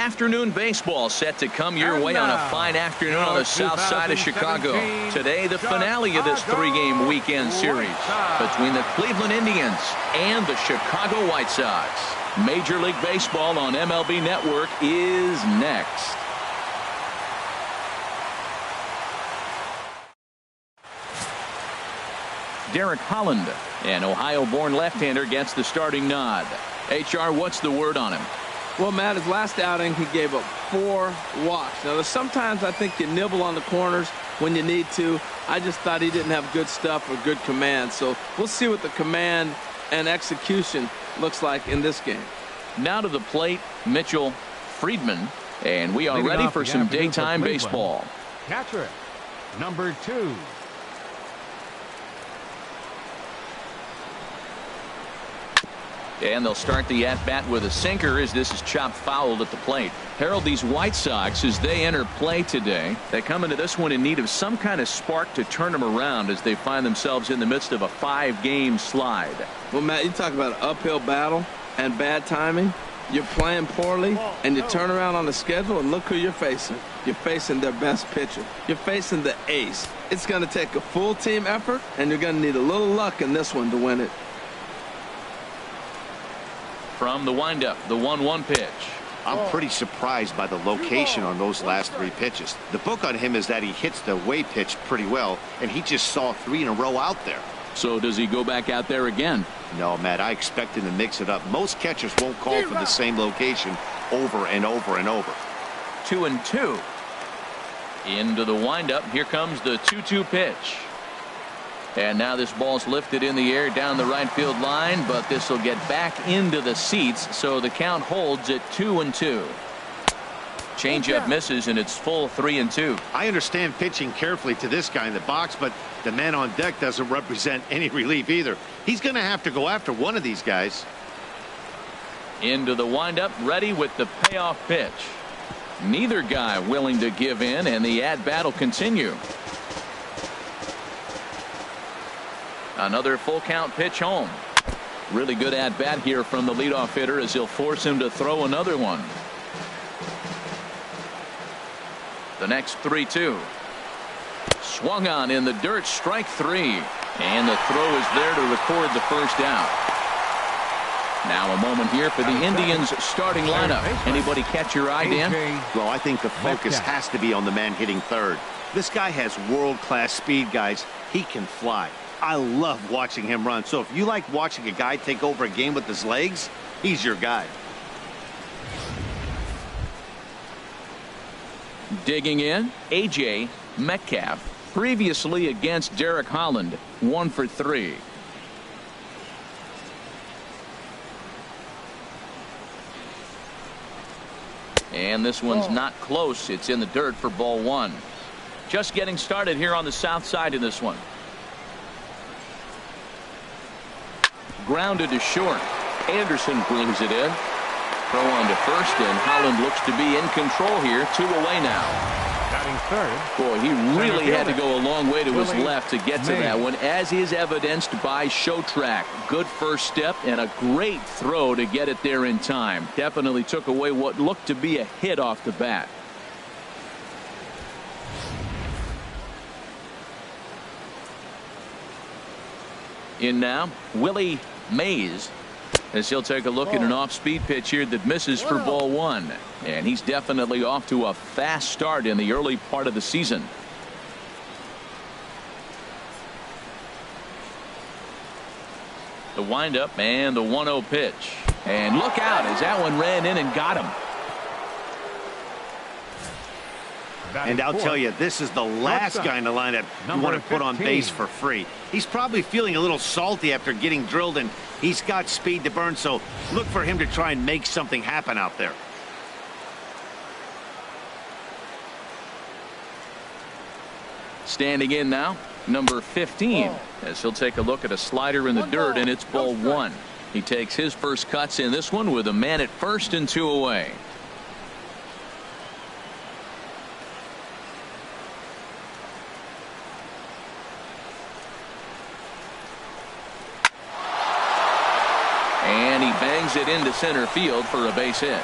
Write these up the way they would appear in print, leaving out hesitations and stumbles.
Afternoon baseball set to come your way on a fine afternoon on the south side of Chicago. Today, the finale of this three-game weekend series between the Cleveland Indians and the Chicago White Sox. Major League Baseball on MLB Network is next. Derek Holland, an Ohio-born left-hander, gets the starting nod. HR, what's the word on him? Well, Matt, his last outing, he gave up 4 walks. Now, sometimes I think you nibble on the corners when you need to. I just thought he didn't have good stuff or good command. So we'll see what the command and execution looks like in this game. Now to the plate, Mitchell Friedman, and we are ready for some daytime baseball. Catcher, number 2. And they'll start the at-bat with a sinker as this is chopped fouled at the plate. Harold, these White Sox, as they enter play today, they come into this one in need of some kind of spark to turn them around as they find themselves in the midst of a 5-game slide. Well, Matt, you talk about an uphill battle and bad timing. You're playing poorly, and you turn around on the schedule, and look who you're facing. You're facing their best pitcher. You're facing the ace. It's going to take a full team effort, and you're going to need a little luck in this one to win it. From the windup, the 1-1 pitch. I'm pretty surprised by the location on those last 3 pitches. The book on him is that he hits the away pitch pretty well, and he just saw 3 in a row out there. So does he go back out there again? No, Matt, I expect him to mix it up. Most catchers won't call for the same location over and over and over. 2-2. Into the windup. Here comes the 2-2 pitch. And now this ball's lifted in the air down the right field line, but this will get back into the seats, so the count holds at 2-2. Changeup misses, and it's full 3-2. I understand pitching carefully to this guy in the box, but the man on deck doesn't represent any relief either. He's going to have to go after one of these guys. Into the windup, ready with the payoff pitch. Neither guy willing to give in, and the at-bat will continue. Another full count pitch home. Really good at bat here from the leadoff hitter as he'll force him to throw another one. The next 3-2. Swung on in the dirt, strike 3. And the throw is there to record the first out. Now a moment here for the Indians starting lineup. Anybody catch your eye, Dan? Well, I think the focus has to be on the man hitting third. This guy has world-class speed, guys. He can fly. I love watching him run. So if you like watching a guy take over a game with his legs, he's your guy. Digging in, A.J. Metcalf. Previously against Derek Holland, 1 for 3. And this one's not close. It's in the dirt for ball 1. Just getting started here on the south side of this one. Grounded to short. Anderson brings it in. Throw on to first, and Holland looks to be in control here. 2 away now. Batting third. Boy, he really had to go a long way to his left to get to that one, as is evidenced by Showtrack. Good first step and a great throw to get it there in time. Definitely took away what looked to be a hit off the bat. In now, Willie Mays, as he'll take a look at an off-speed pitch here that misses for ball 1. And he's definitely off to a fast start in the early part of the season. The windup and the 1-0 pitch. And look out as that one ran in and got him. And I'll tell you, this is the last guy in the lineup you want to put on base for free. He's probably feeling a little salty after getting drilled, and he's got speed to burn, so look for him to try and make something happen out there. Standing in now, number 15, as he'll take a look at a slider in the dirt, and it's ball 1. He takes his first cuts in this one with a man at first and 2 away. And he bangs it into center field for a base hit.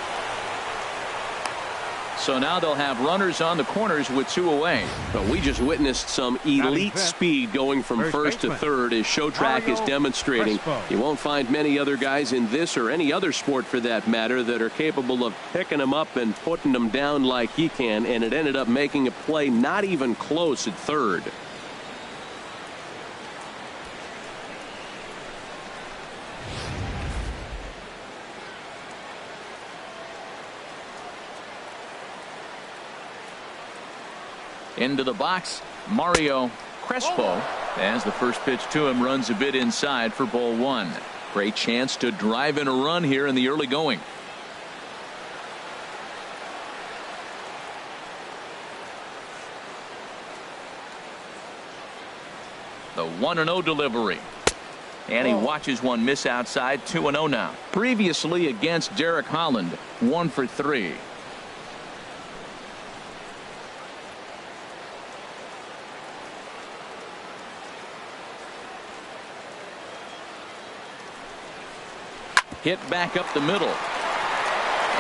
So now they'll have runners on the corners with 2 away. But we just witnessed some elite speed going from first to third, as Showtrack is demonstrating. You won't find many other guys in this or any other sport for that matter that are capable of picking them up and putting them down like he can, and it ended up making a play not even close at third. Into the box, Mario Crespo, as the first pitch to him runs a bit inside for ball 1. Great chance to drive in a run here in the early going. The 1-0 delivery. And he watches one miss outside. 2-0 now. Previously against Derek Holland, 1 for 3. Hit back up the middle.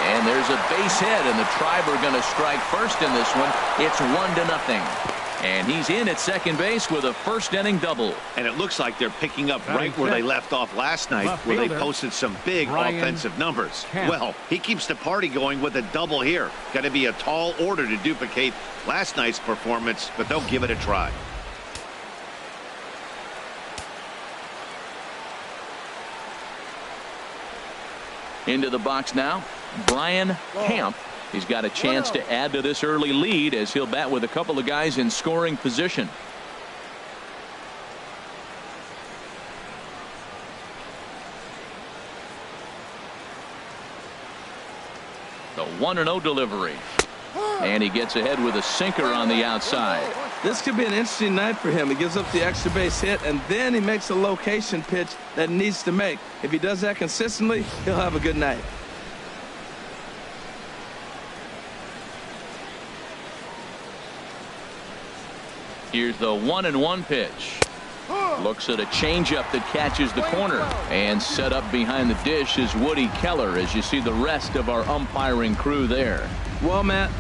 And there's a base hit, and the Tribe are going to strike first in this one. It's 1-0. And he's in at second base with a first inning double. And it looks like they're picking up right where they left off last night, where they posted some big offensive numbers. Well, he keeps the party going with a double here. Got to be a tall order to duplicate last night's performance, but they'll give it a try. Into the box now, Brian Camp. He's got a chance to add to this early lead as he'll bat with a couple of guys in scoring position. The 1-0 delivery. And he gets ahead with a sinker on the outside. This could be an interesting night for him. He gives up the extra base hit, and then he makes a location pitch that he needs to make. If he does that consistently, he'll have a good night. Here's the 1-1 pitch. Looks at a changeup that catches the corner. And set up behind the dish is Woody Keller, as you see the rest of our umpiring crew there. Well, Matt,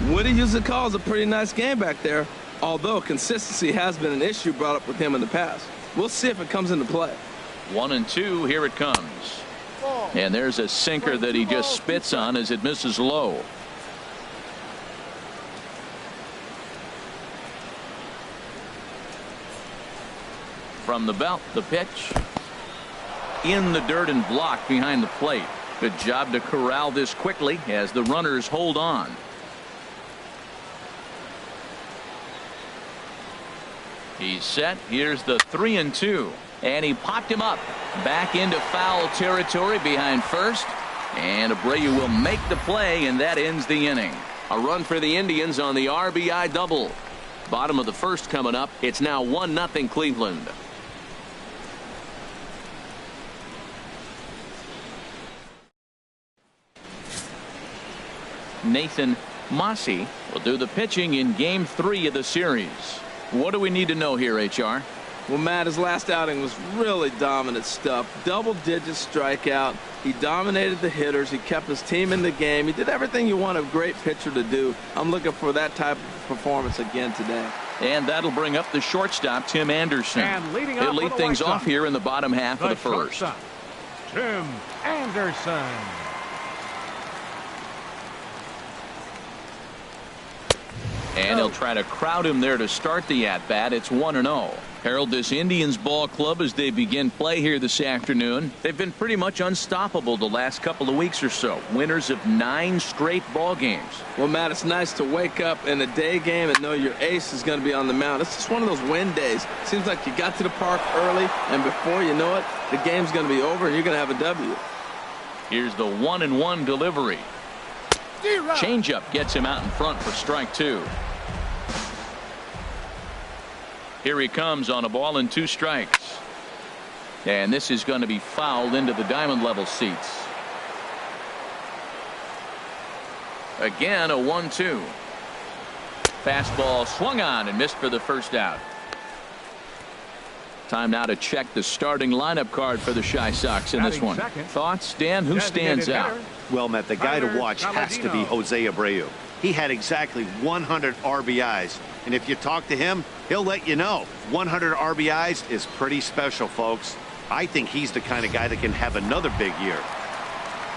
Woody usually calls a pretty nice game back there, although consistency has been an issue brought up with him in the past. We'll see if it comes into play. 1-2, here it comes. And there's a sinker that he just spits on as it misses low. From the belt, the pitch. In the dirt and blocked behind the plate. Good job to corral this quickly as the runners hold on. He's set. Here's the 3-2. And he popped him up. Back into foul territory behind first. And Abreu will make the play, and that ends the inning. A run for the Indians on the RBI double. Bottom of the first coming up. It's now 1-0 Cleveland. Nathan Mossy will do the pitching in game 3 of the series. What do we need to know here, HR? Well, Matt, his last outing was really dominant stuff. Double-digit strikeout. He dominated the hitters. He kept his team in the game. He did everything you want a great pitcher to do. I'm looking for that type of performance again today. And that'll bring up the shortstop, Tim Anderson. He'll lead things off here in the bottom half of the first. Tim Anderson. And he'll try to crowd him there to start the at-bat. It's 1-0. Harold, this Indians ball club, as they begin play here this afternoon, they've been pretty much unstoppable the last couple of weeks or so. Winners of 9 straight ball games. Well, Matt, it's nice to wake up in a day game and know your ace is going to be on the mound. It's just one of those win days. Seems like you got to the park early, and before you know it, the game's going to be over and you're going to have a W. Here's the 1-1 delivery. Changeup gets him out in front for strike 2. Here he comes on a ball and 2 strikes. And this is going to be fouled into the diamond level seats. Again, a 1-2. Fastball swung on and missed for the first out. Time now to check the starting lineup card for the Chi Sox in this one. Thoughts, Dan? Who stands out? Well, Matt, the guy to watch has to be Jose Abreu. he had exactly 100 RBIs. And if you talk to him, he'll let you know 100 RBIs is pretty special, folks. I think he's the kind of guy that can have another big year.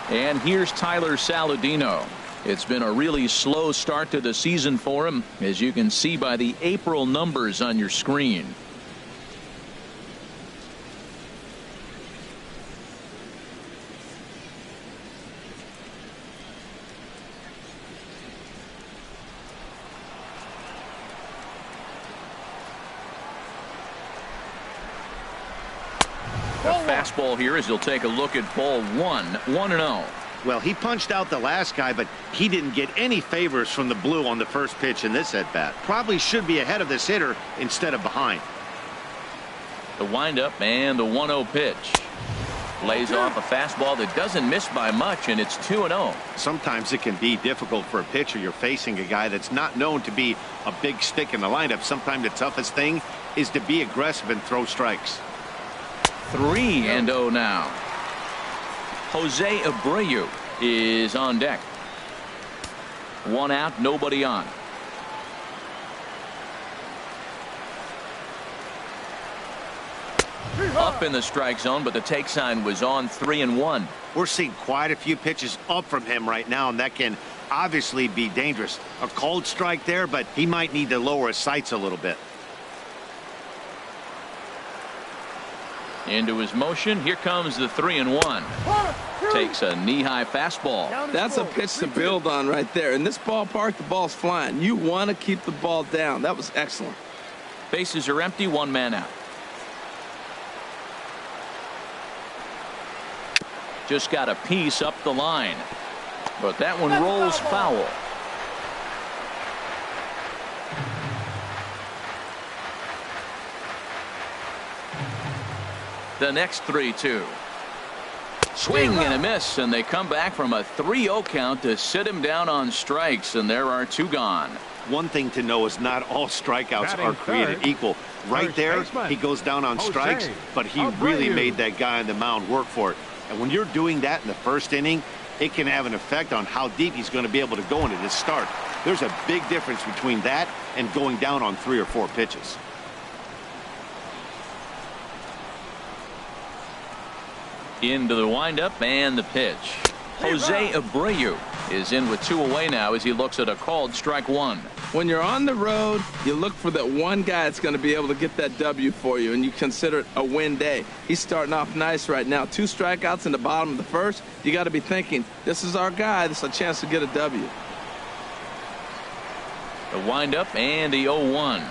And here's Tyler Saladino. It's been a really slow start to the season for him, as you can see by the April numbers on your screen. A fastball here as he'll take a look at ball 1-0. Well, he punched out the last guy, but he didn't get any favors from the blue on the first pitch in this at-bat. Probably should be ahead of this hitter instead of behind. The windup and the 1-0 pitch. Lays off a fastball that doesn't miss by much, and it's 2-0. Sometimes it can be difficult for a pitcher. You're facing a guy that's not known to be a big stick in the lineup. Sometimes the toughest thing is to be aggressive and throw strikes. 3-0 now. Jose Abreu is on deck. One out, nobody on. Up in the strike zone, but the take sign was on. 3-1. We're seeing quite a few pitches up from him right now, and that can obviously be dangerous. A cold strike there, but he might need to lower his sights a little bit. Into his motion. Here comes the 3-1. Takes a knee-high fastball. That's a pitch to build on right there. In this ballpark, the ball's flying. You want to keep the ball down. That was excellent. Bases are empty. One man out. Just got a piece up the line, but that one rolls foul. The next 3-2. Swing and a miss, and they come back from a 3-0 count to sit him down on strikes, and there are two gone. One thing to know is not all strikeouts are created equal. Right there, he goes down on strikes, but he really made that guy on the mound work for it. And when you're doing that in the first inning, it can have an effect on how deep he's going to be able to go into this start. There's a big difference between that and going down on 3 or 4 pitches. Into the windup and the pitch. Jose Abreu is in with 2 away now as he looks at a called strike 1. When you're on the road, you look for that one guy that's going to be able to get that W for you, and you consider it a win day. He's starting off nice right now. 2 strikeouts in the bottom of the first. You got to be thinking, this is our guy. This is a chance to get a W. The windup and the 0-1.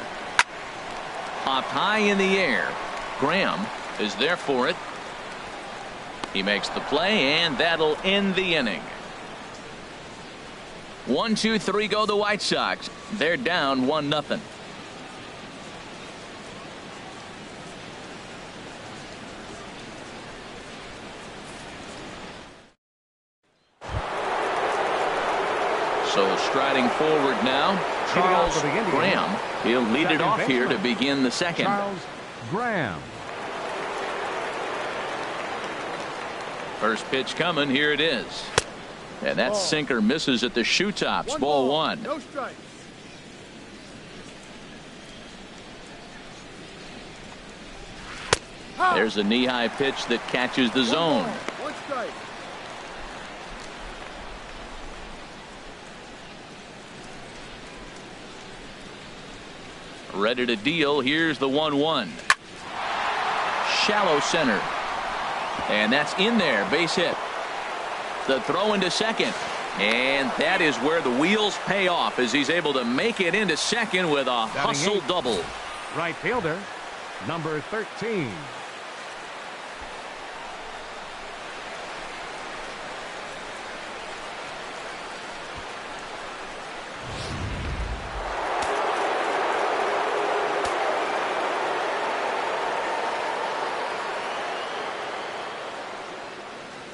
Popped high in the air. Graham is there for it. He makes the play, and that'll end the inning. 1, 2, 3 go the White Sox. They're down 1-0. So striding forward now, Charles Graham. He'll lead it off here to begin the second. Charles Graham. First pitch coming. Here it is. And that sinker misses at the shoe tops. Ball 1. No strike. There's a knee-high pitch that catches the zone. 1 strike. Ready to deal. Here's the 1-1. Shallow center. And that's in there. Base hit. The throw into second. And that is where the wheels pay off as he's able to make it into second with a hustle double. Right fielder, number 13.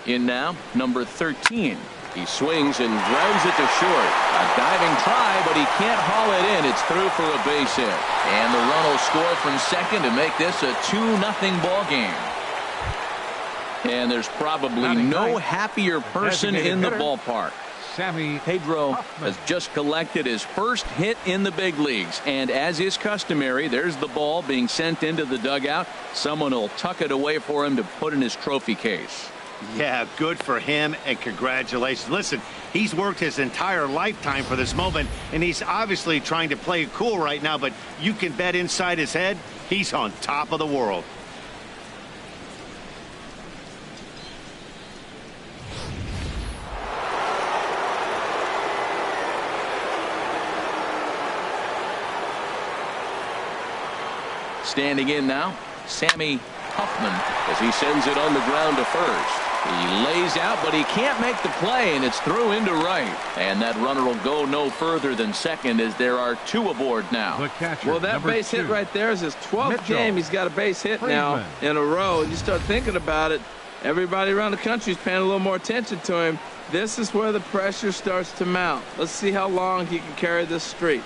In now, number 13. He swings and grounds it to short. A diving try, but he can't haul it in. It's through for a base hit. And the run will score from second to make this a 2-0 ball game. And there's probably no happier person in the ballpark. Sammy Pedro Huffman. has just collected his first hit in the big leagues, and as is customary, there's the ball being sent into the dugout. Someone will tuck it away for him to put in his trophy case. Yeah, good for him, and congratulations. Listen, he's worked his entire lifetime for this moment, and he's obviously trying to play it cool right now, but you can bet inside his head, he's on top of the world. Standing in now, Sammy Huffman, as he sends it on the ground to first. He lays out, but he can't make the play, and it's through into right. And that runner will go no further than second, as there are two aboard now. The catcher, Well, that base hit right there is his 12th Mitchell game. He's got a base hit now Friedman. in a row. And you start thinking about it, everybody around the country is paying a little more attention to him. This is where the pressure starts to mount. Let's see how long he can carry this streak.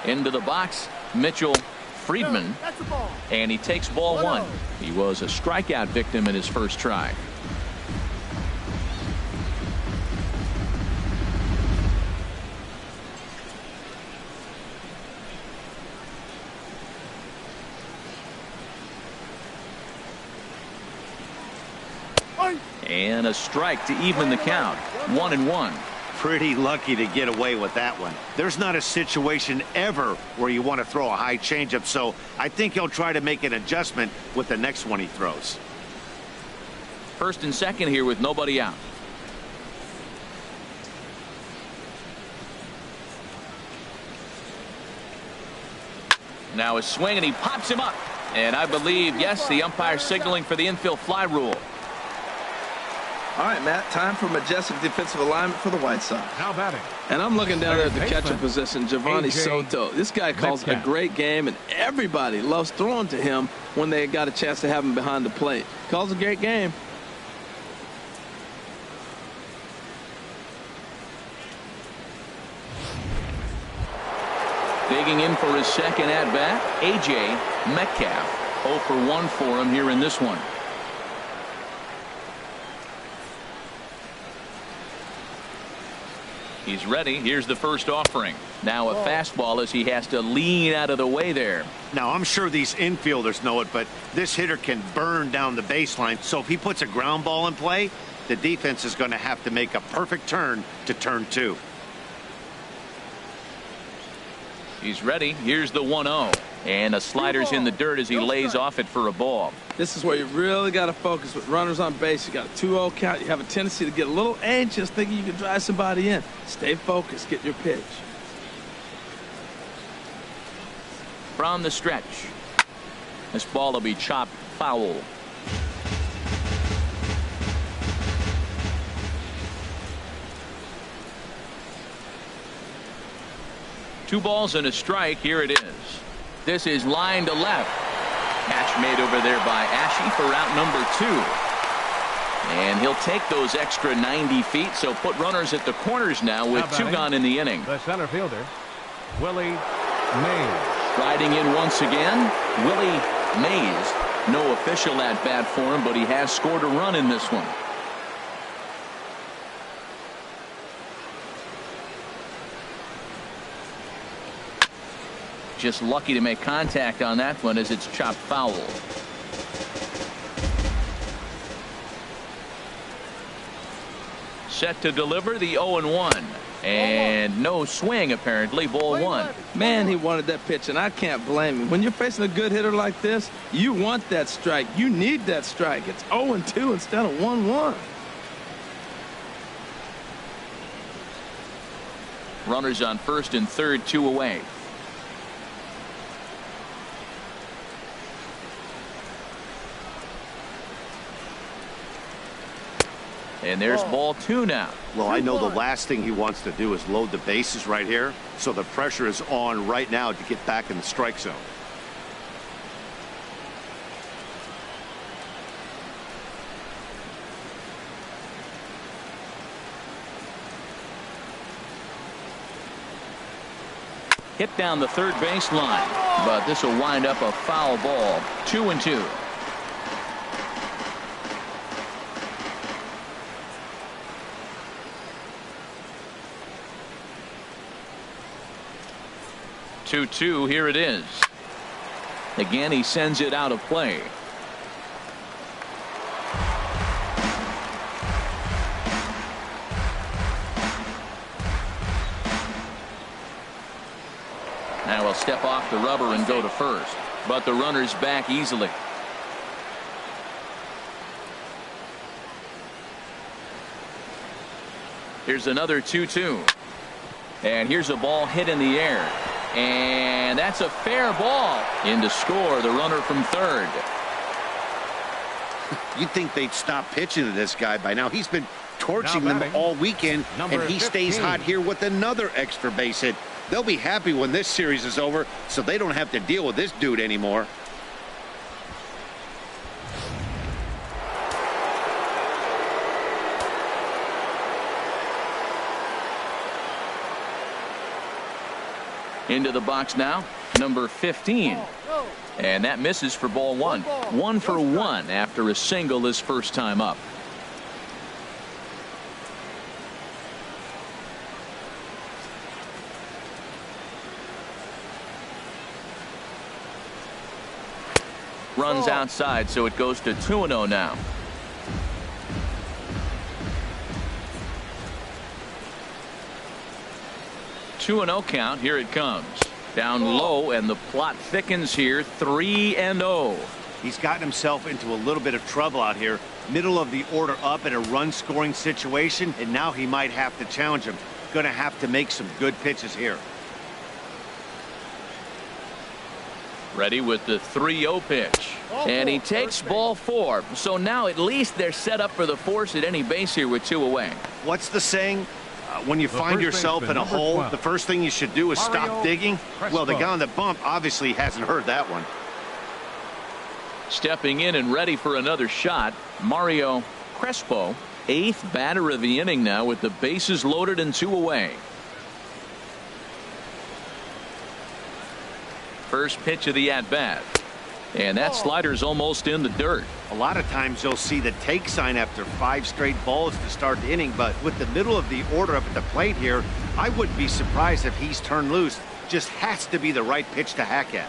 Into the box, Mitchell Friedman, and he takes ball one. He was a strikeout victim in his first try. And a strike to even the count. 1-1. Pretty lucky to get away with that one. There's not a situation ever where you want to throw a high changeup, so I think he'll try to make an adjustment with the next one he throws. First and second here with nobody out. Now a swing, and he pops him up. And I believe, yes, the umpire signaling for the infield fly rule. All right, Matt, time for majestic defensive alignment for the White Sox. Now batting. And I'm looking down there at the Third catcher baseman, position, Giovanni A.J. Soto. This guy calls a Metcalf. great game, and everybody loves throwing to him when they got a chance to have him behind the plate. Calls a great game. Digging in for his second at-bat, A.J. Metcalf. 0 for 1 for him here in this one. He's ready. Here's the first offering. Now a fastball as he has to lean out of the way there. Now, I'm sure these infielders know it, but this hitter can burn down the baseline, so if he puts a ground ball in play, the defense is going to have to make a perfect turn to turn two. He's ready. Here's the 1-0. And a slider's in the dirt as he lays off it for a ball. This is where you really got to focus with runners on base. You got a 2-0 count. You have a tendency to get a little anxious thinking you can drive somebody in. Stay focused. Get your pitch. From the stretch. This ball will be chopped foul. Two balls and a strike. Here it is. This is line to left. Catch made over there by Ashe for out number 2. And he'll take those extra 90 feet, so put runners at the corners now with 2 gone in the inning. The center fielder, Willie Mays. Riding in once again, Willie Mays. No official at bat for him, but he has scored a run in this one. Just lucky to make contact on that one as it's chopped foul. Set to deliver the 0-1. And no swing, apparently. Ball 1. Man, he wanted that pitch, and I can't blame him. When you're facing a good hitter like this, you want that strike. You need that strike. It's 0-2 instead of 1-1. Runners on first and third, 2 away. And there's ball 2 now. Well, I know the last thing he wants to do is load the bases right here, so the pressure is on right now to get back in the strike zone. hit down the third baseline, but this will wind up a foul ball. 2-2. Here it is. Again, he sends it out of play. Now he'll step off the rubber and go to first, but the runner's back easily. Here's another 2-2. And here's a ball hit in the air. And that's a fair ball. In to score, the runner from third. You'd think they'd stop pitching to this guy by now. He's been torching them all weekend, and he stays hot here with another extra base hit. They'll be happy when this series is over, so they don't have to deal with this dude anymore. Into the box now, number 15. And that misses for ball one. 1 for 1 after a single his first time up. Runs outside, so it goes to 2-0 now. Two 2-0 count. Here it comes. Down low, and the plot thickens here. 3-0. He's gotten himself into a little bit of trouble out here. Middle of the order up in a run-scoring situation, and now he might have to challenge him. Going to have to make some good pitches here. Ready with the 3-0 pitch. And he takes ball 4. So now at least they're set up for the force at any base here with 2 away. What's the saying? When you find yourself in a hole, the first thing you should do is stop digging. Well, the guy on the bump obviously hasn't heard that one. Stepping in and ready for another shot, Mario Crespo, 8th batter of the inning now with the bases loaded and 2 away. First pitch of the at-bat. And that slider's almost in the dirt. A lot of times you'll see the take sign after 5 straight balls to start the inning, but with the middle of the order up at the plate here, I wouldn't be surprised if he's turned loose. Just has to be the right pitch to hack at.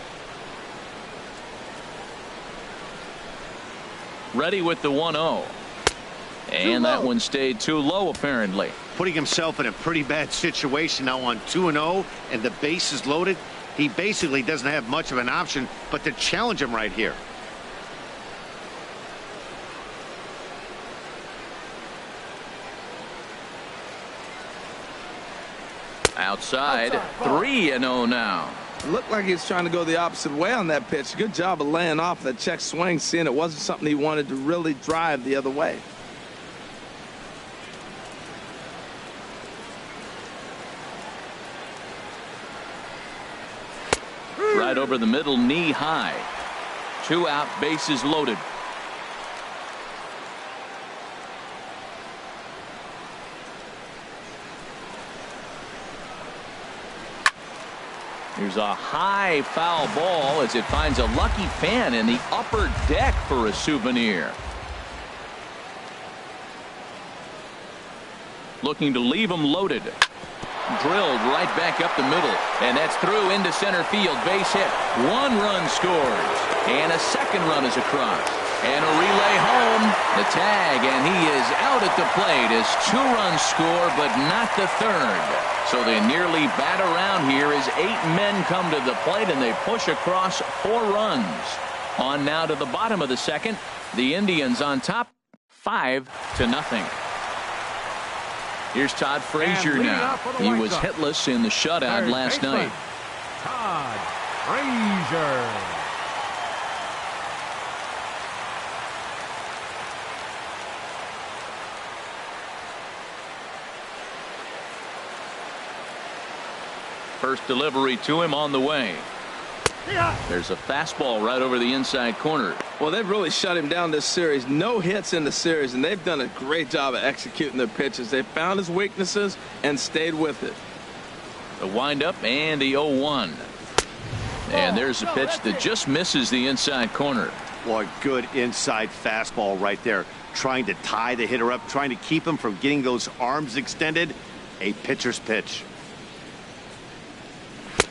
Ready with the 1-0. And that one stayed too low apparently. Putting himself in a pretty bad situation now on 2-0 and the base is loaded. He basically doesn't have much of an option but to challenge him right here. Outside. 3-0 now. It looked like he was trying to go the opposite way on that pitch. Good job of laying off that check swing, seeing it wasn't something he wanted to really drive the other way. Right over the middle, knee high. 2 out, bases loaded. Here's a high foul ball as it finds a lucky fan in the upper deck for a souvenir. Looking to leave him loaded. Drilled right back up the middle, and that's through into center field. Base hit. 1 run scores, and a 2nd run is across, and a relay home. The tag, and he is out at the plate as 2 runs score, but not the 3rd. So they nearly bat around here as 8 men come to the plate, and they push across 4 runs. On now to the bottom of the 2nd. The Indians on top, 5-0. Here's Todd Frazier now. He was hitless in the shutout last night. Todd Frazier. First delivery to him on the way. There's a fastball right over the inside corner. Well, they've really shut him down this series. No hits in the series, and they've done a great job of executing their pitches. They found his weaknesses and stayed with it. The windup and the 0-1. And there's a pitch that just misses the inside corner. Boy, good inside fastball right there. Trying to tie the hitter up, trying to keep him from getting those arms extended. A pitcher's pitch.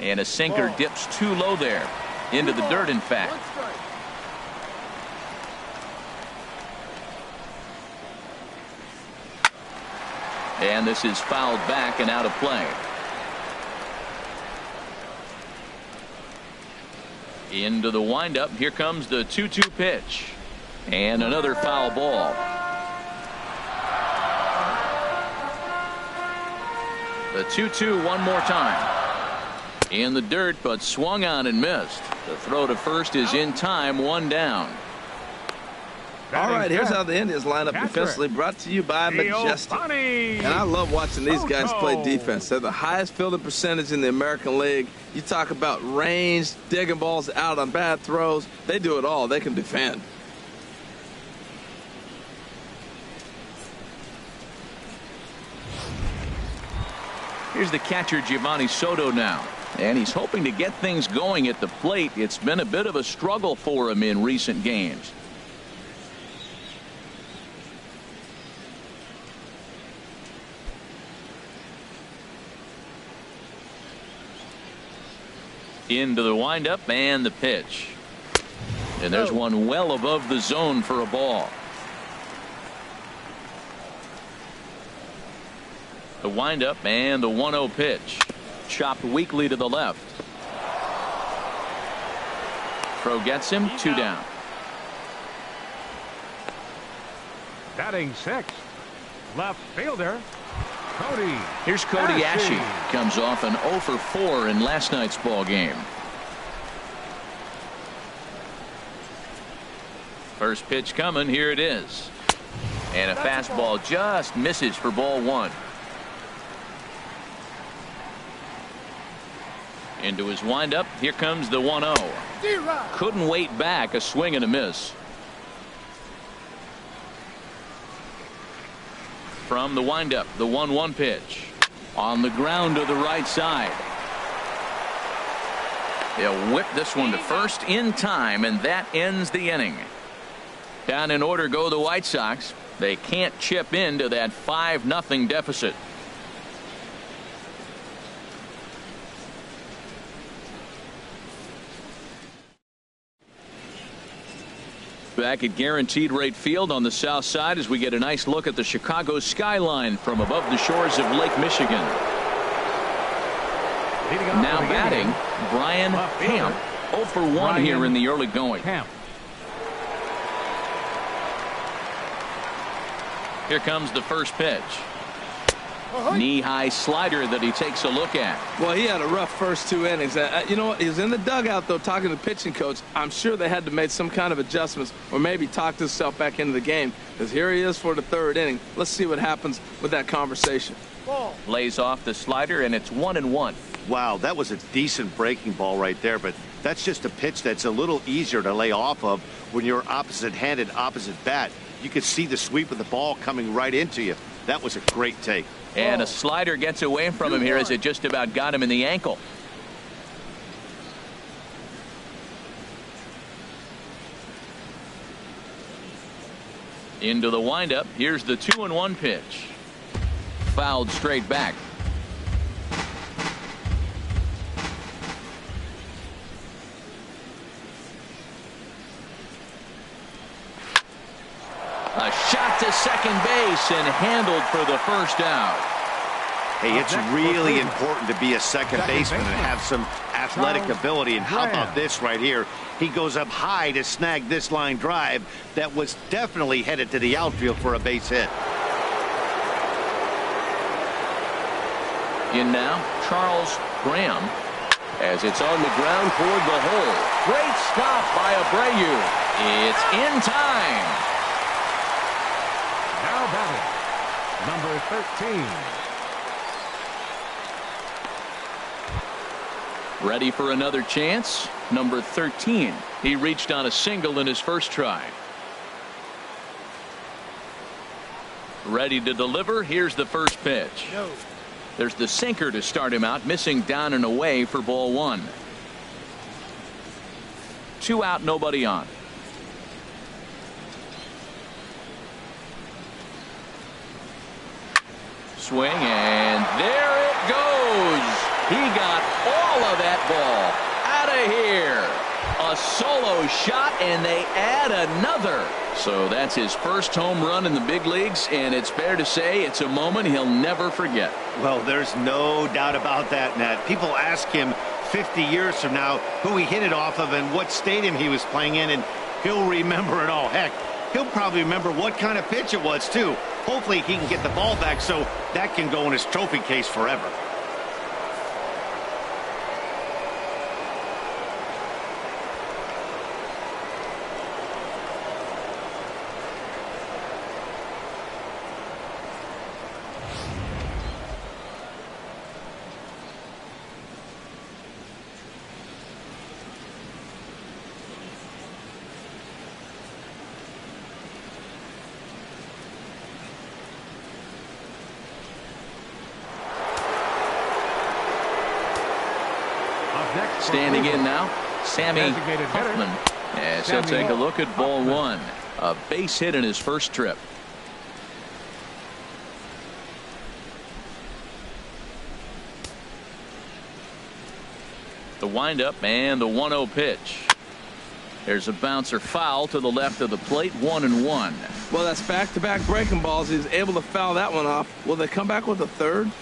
And a sinker dips too low there. Into the dirt, in fact. And this is fouled back and out of play. Into the windup. Here comes the 2-2 pitch. And another foul ball. The 2-2 one more time. In the dirt, but swung on and missed. The throw to first is in time, 1 down. All right, here's how the Indians line up defensively, brought to you by Majestic. And I love watching these guys play defense. They're the highest fielding percentage in the American League. You talk about range, digging balls out on bad throws. They do it all. They can defend. Here's the catcher, Giovanni Soto, now. And he's hoping to get things going at the plate. It's been a bit of a struggle for him in recent games. Into the windup and the pitch. And there's one well above the zone for a ball. The windup and the 1-0 pitch. Chopped weakly to the left. Throw gets him, 2 down. Batting sixth, left fielder, Cody. Here's Cody Ashe. Comes off an 0 for 4 in last night's ball game. First pitch coming. Here it is. And a fastball just misses for ball 1. Into his windup. Here comes the 1-0. Couldn't wait back. A swing and a miss. From the windup, the 1-1 pitch. On the ground to the right side. They'll whip this one to first in time, and that ends the inning. Down in order go the White Sox. They can't chip into that 5-0 deficit. Back at Guaranteed Rate Field on the south side as we get a nice look at the Chicago skyline from above the shores of Lake Michigan. Now batting, Brian Camp. 0 for 1 here in the early going. Here comes the first pitch. Knee-high slider that he takes a look at. Well, he had a rough first 2 innings. You know what? He was in the dugout, though, talking to the pitching coach. I'm sure they had to make some kind of adjustments or maybe talk himself back into the game, because here he is for the 3rd inning. Let's see what happens with that conversation. Lays off the slider, and it's 1-1. Wow, that was a decent breaking ball right there, but that's just a pitch that's a little easier to lay off of when you're opposite-handed, opposite bat. You could see the sweep of the ball coming right into you. That was a great take. And a slider gets away from him here as it just about got him in the ankle. Into the windup. Here's the 2-1 pitch. Fouled straight back. A shot to second base and handled for the first out. Hey, it's really important to be a second baseman and have some athletic ability. And how about this right here? He goes up high to snag this line drive that was definitely headed to the outfield for a base hit. In now, Charles Graham, as it's on the ground toward the hole. Great stop by Abreu. It's in time. Now batting, number 13. Ready for another chance. Number 13. He reached on a single in his first try. Ready to deliver. Here's the first pitch. There's the sinker to start him out, missing down and away for ball one. 2 out, nobody on. Swing, and there it goes. He got all of that ball out of here. A solo shot, and they add another. So that's his first home run in the big leagues, and it's fair to say it's a moment he'll never forget. Well, there's no doubt about that, Nat. People ask him 50 years from now who he hit it off of and what stadium he was playing in, and he'll remember it all. Heck, he'll probably remember what kind of pitch it was, too. Hopefully he can get the ball back so that can go in his trophy case forever. Standing in now, Sammy Huffman, as he'll take a look at ball one. A base hit in his first trip. The windup and the 1-0 pitch. There's a bouncer foul to the left of the plate, 1-1. Well, that's back-to-back breaking balls. He's able to foul that one off. Will they come back with a third?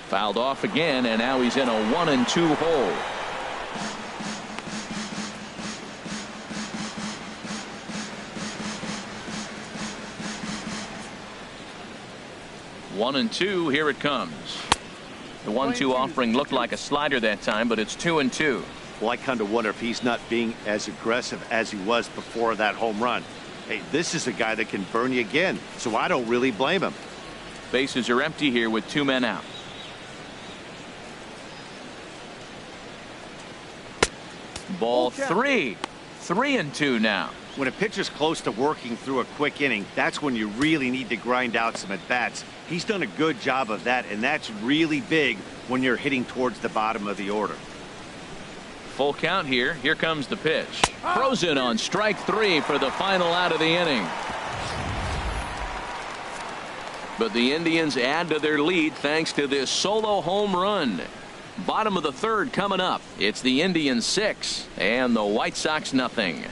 Fouled off again, and now he's in a 1-2 hole. One and two, here it comes. The 1-2 offering looked like a slider that time, but it's 2-2. Well, I kind of wonder if he's not being as aggressive as he was before that home run. Hey, this is a guy that can burn you again, so I don't really blame him. Bases are empty here with 2 men out. Ball 3. 3-2 now. When a pitcher's close to working through a quick inning, that's when you really need to grind out some at-bats. He's done a good job of that, and that's really big when you're hitting towards the bottom of the order. Full count here. Here comes the pitch. Throws in on strike 3 for the final out of the inning. But the Indians add to their lead thanks to this solo home run. Bottom of the third coming up. It's the Indians 6 and the White Sox nothing.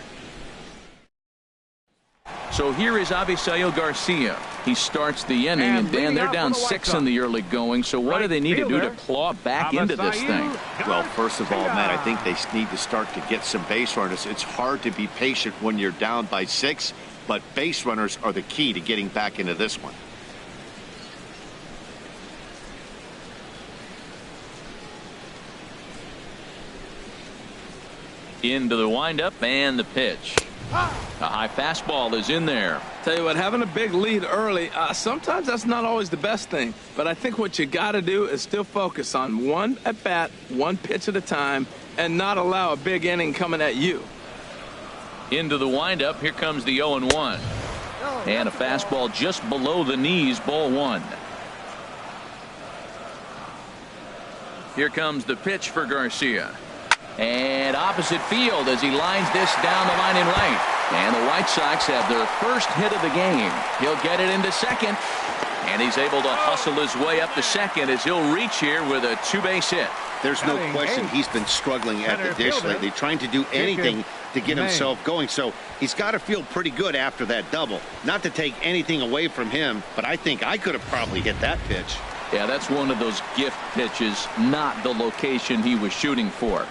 So here is Avisail Garcia. He starts the inning, and Dan, they're down 6 in the early going. So what do they need to do to claw back into this thing? Well, first of all, Matt, I think they need to start to get some base runners. It's hard to be patient when you're down by 6, but base runners are the key to getting back into this one. Into the windup and the pitch. A high fastball is in there. Tell you what, having a big lead early, sometimes that's not always the best thing. But I think what you got to do is still focus on one at bat, one pitch at a time, and not allow a big inning coming at you. Into the windup. Here comes the 0-1. And a fastball just below the knees, ball 1. Here comes the pitch for Garcia. And opposite field as he lines this down the line in right. And the White Sox have their first hit of the game. He'll get it into second. And he's able to hustle his way up to second as he'll reach here with a 2-base hit. There's no question he's been struggling at the dish lately, trying to do anything to get himself going. So he's got to feel pretty good after that double. Not to take anything away from him, but I think I could have probably hit that pitch. Yeah, that's one of those gift pitches, not the location he was shooting for.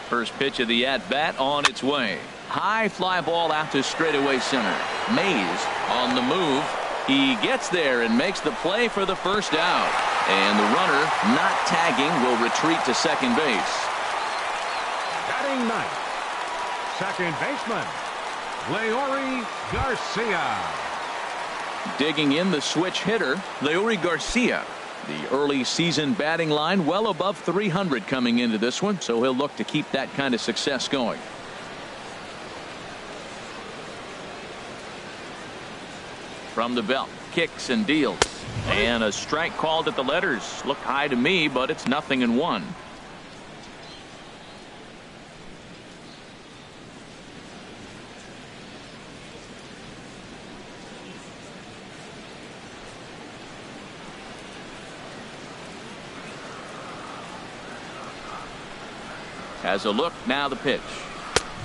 First pitch of the at-bat on its way. High fly ball out to straightaway center. Mays on the move. He gets there and makes the play for the first out. And the runner, not tagging, will retreat to second base. Batting ninth, second baseman, Leury Garcia. Digging in, the switch hitter, Leury Garcia. The early season batting line well above 300 coming into this one, so he'll look to keep that kind of success going. From the belt, kicks and deals. And a strike called at the letters. Looked high to me, but it's 0-1. Has a look, now the pitch.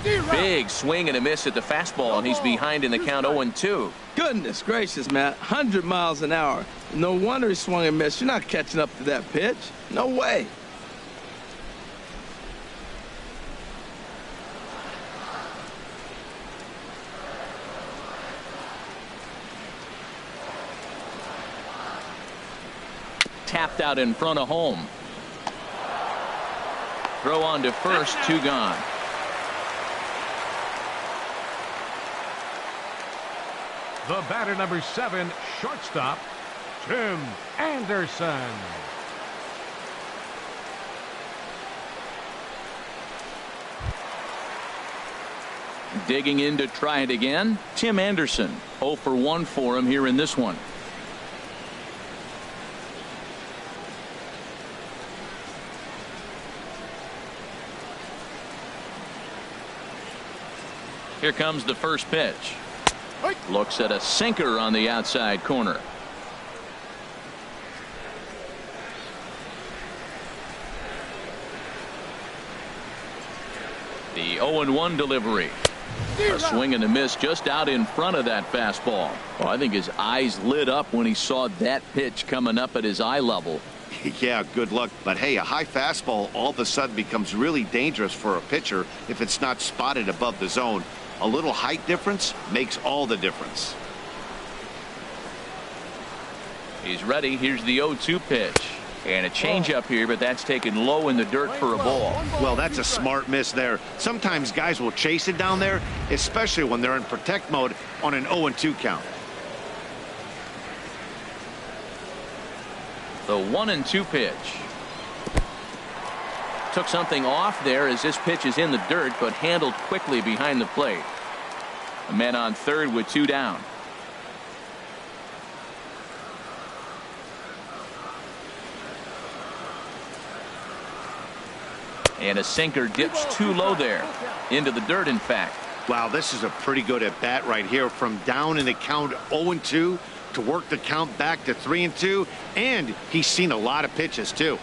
Big swing and a miss at the fastball, and he's behind in the count 0-2. Goodness gracious, Matt. 100 miles an hour. No wonder he swung and missed. You're not catching up to that pitch. No way. Tapped out in front of home. Throw on to first, 2 gone. The batter, number 7, shortstop, Tim Anderson. Digging in to try it again, Tim Anderson. 0 for 1 for him here in this one. Here comes the first pitch. Looks at a sinker on the outside corner. The 0-1 delivery. A swing and a miss just out in front of that fastball. Well, I think his eyes lit up when he saw that pitch coming up at his eye level. Yeah, good luck. But hey, a high fastball all of a sudden becomes really dangerous for a pitcher if it's not spotted above the zone. A little height difference makes all the difference. He's ready. Here's the 0-2 pitch. And a changeup here, but that's taken low in the dirt for a ball. Well, that's a smart miss there. Sometimes guys will chase it down there, especially when they're in protect mode on an 0-2 count. The 1-2 pitch. Took something off there as this pitch is in the dirt, but handled quickly behind the plate. A man on third with 2 down. And a sinker dips too low there. Into the dirt, in fact. Wow, this is a pretty good at bat right here. From down in the count 0-2 to work the count back to 3-2. And he's seen a lot of pitches, too.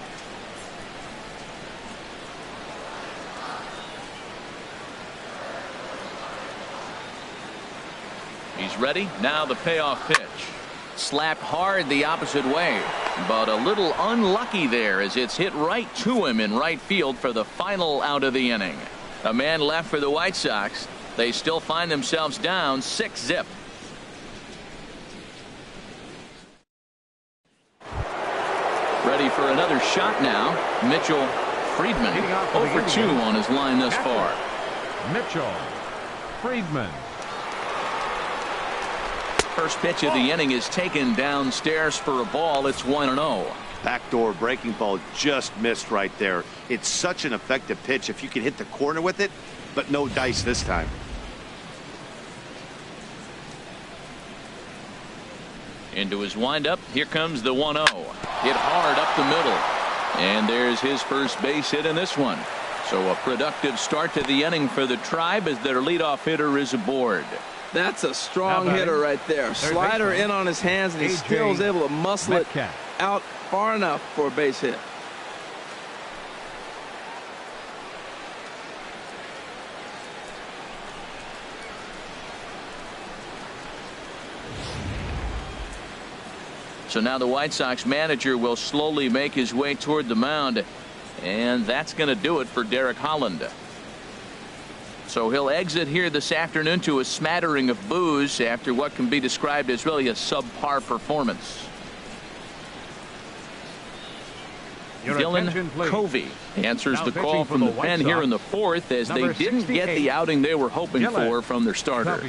He's ready. Now the payoff pitch. Slapped hard the opposite way, but a little unlucky there as it's hit right to him in right field for the final out of the inning. A man left for the White Sox. They still find themselves down 6-0. Ready for another shot now. Mitchell Friedman 0 for 2 on his line thus far. Mitchell Friedman. First pitch of the inning is taken downstairs for a ball. It's 1-0. Backdoor breaking ball just missed right there. It's such an effective pitch if you can hit the corner with it, but no dice this time. Into his windup. Here comes the 1-0. Hit hard up the middle. And there's his first base hit in this one. So a productive start to the inning for the Tribe as their leadoff hitter is aboard. That's a strong hitter right there. Slider in on his hands, and he still is able to muscle it out far enough for a base hit. So now the White Sox manager will slowly make his way toward the mound, and that's going to do it for Derek Holland. So he'll exit here this afternoon to a smattering of boos after what can be described as really a subpar performance. Dylan Covey answers the call from the pen here in the fourth, as they didn't get the outing they were hoping for from their starter.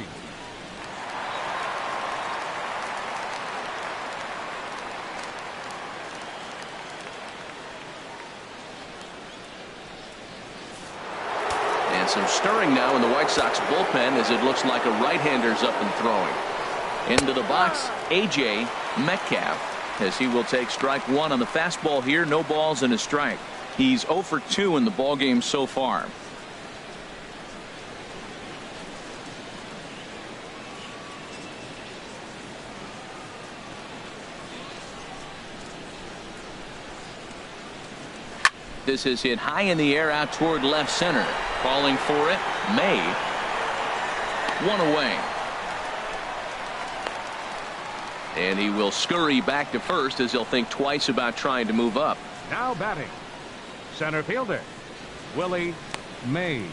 And some stirring now in the White Sox bullpen, as it looks like a right-hander's up and throwing. Into the box, A.J. Metcalf, as he will take strike one on the fastball here. No balls and a strike. He's 0 for 2 in the ballgame so far. This is hit high in the air out toward left center. Calling for it, May. One away. And he will scurry back to first, as he'll think twice about trying to move up. Now batting, center fielder, Willie Mays.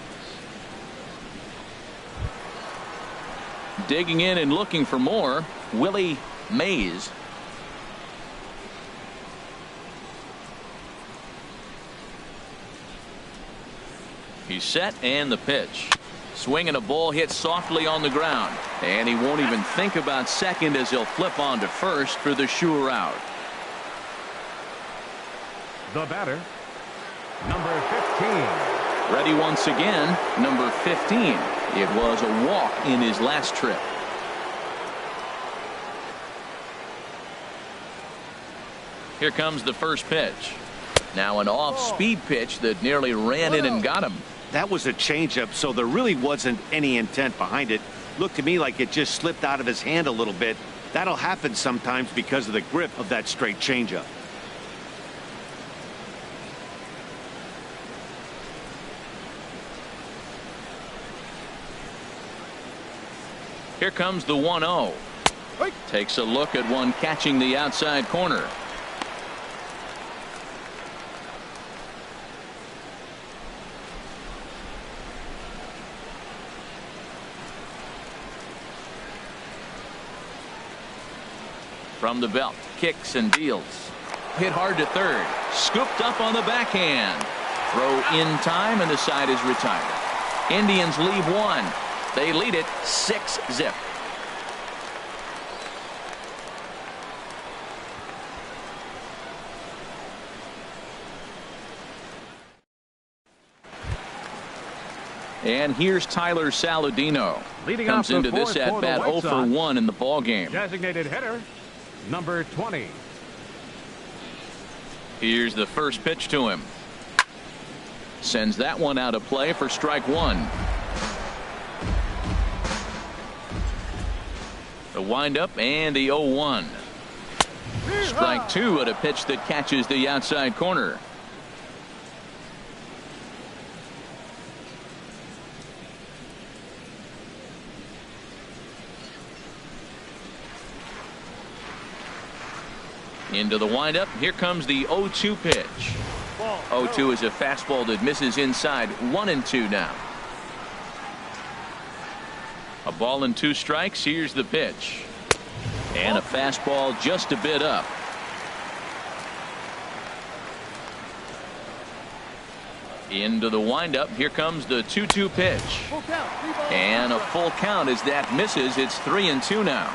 Digging in and looking for more, Willie Mays. He's set, and the pitch. Swinging a ball hit softly on the ground, and he won't even think about second, as he'll flip on to first for the sure out. The batter, number 15. Ready once again, number 15. It was a walk in his last trip. Here comes the first pitch. Now an off-speed pitch that nearly ran in and got him. That was a changeup, so there really wasn't any intent behind it. Looked to me like it just slipped out of his hand a little bit. That'll happen sometimes because of the grip of that straight changeup. Here comes the 1-0. Takes a look at one catching the outside corner. From the belt, kicks and deals. Hit hard to third. Scooped up on the backhand. Throw in time, and the side is retired. Indians leave one. They lead it 6-0. And here's Tyler Saladino. Leading Comes off the into this fourth for the at-bat White 0 for Sox. 1 in the ballgame. Designated hitter, number 20. Here's the first pitch to him. Sends that one out of play for strike one. The windup and the 0-1. Strike two at a pitch that catches the outside corner. Into the windup. Here comes the 0-2 pitch. 0-2 is a fastball that misses inside. 1-2 now. A ball and 2 strikes. Here's the pitch. And a fastball just a bit up. Into the windup. Here comes the 2-2 pitch. And a full count as that misses. It's 3-2 now.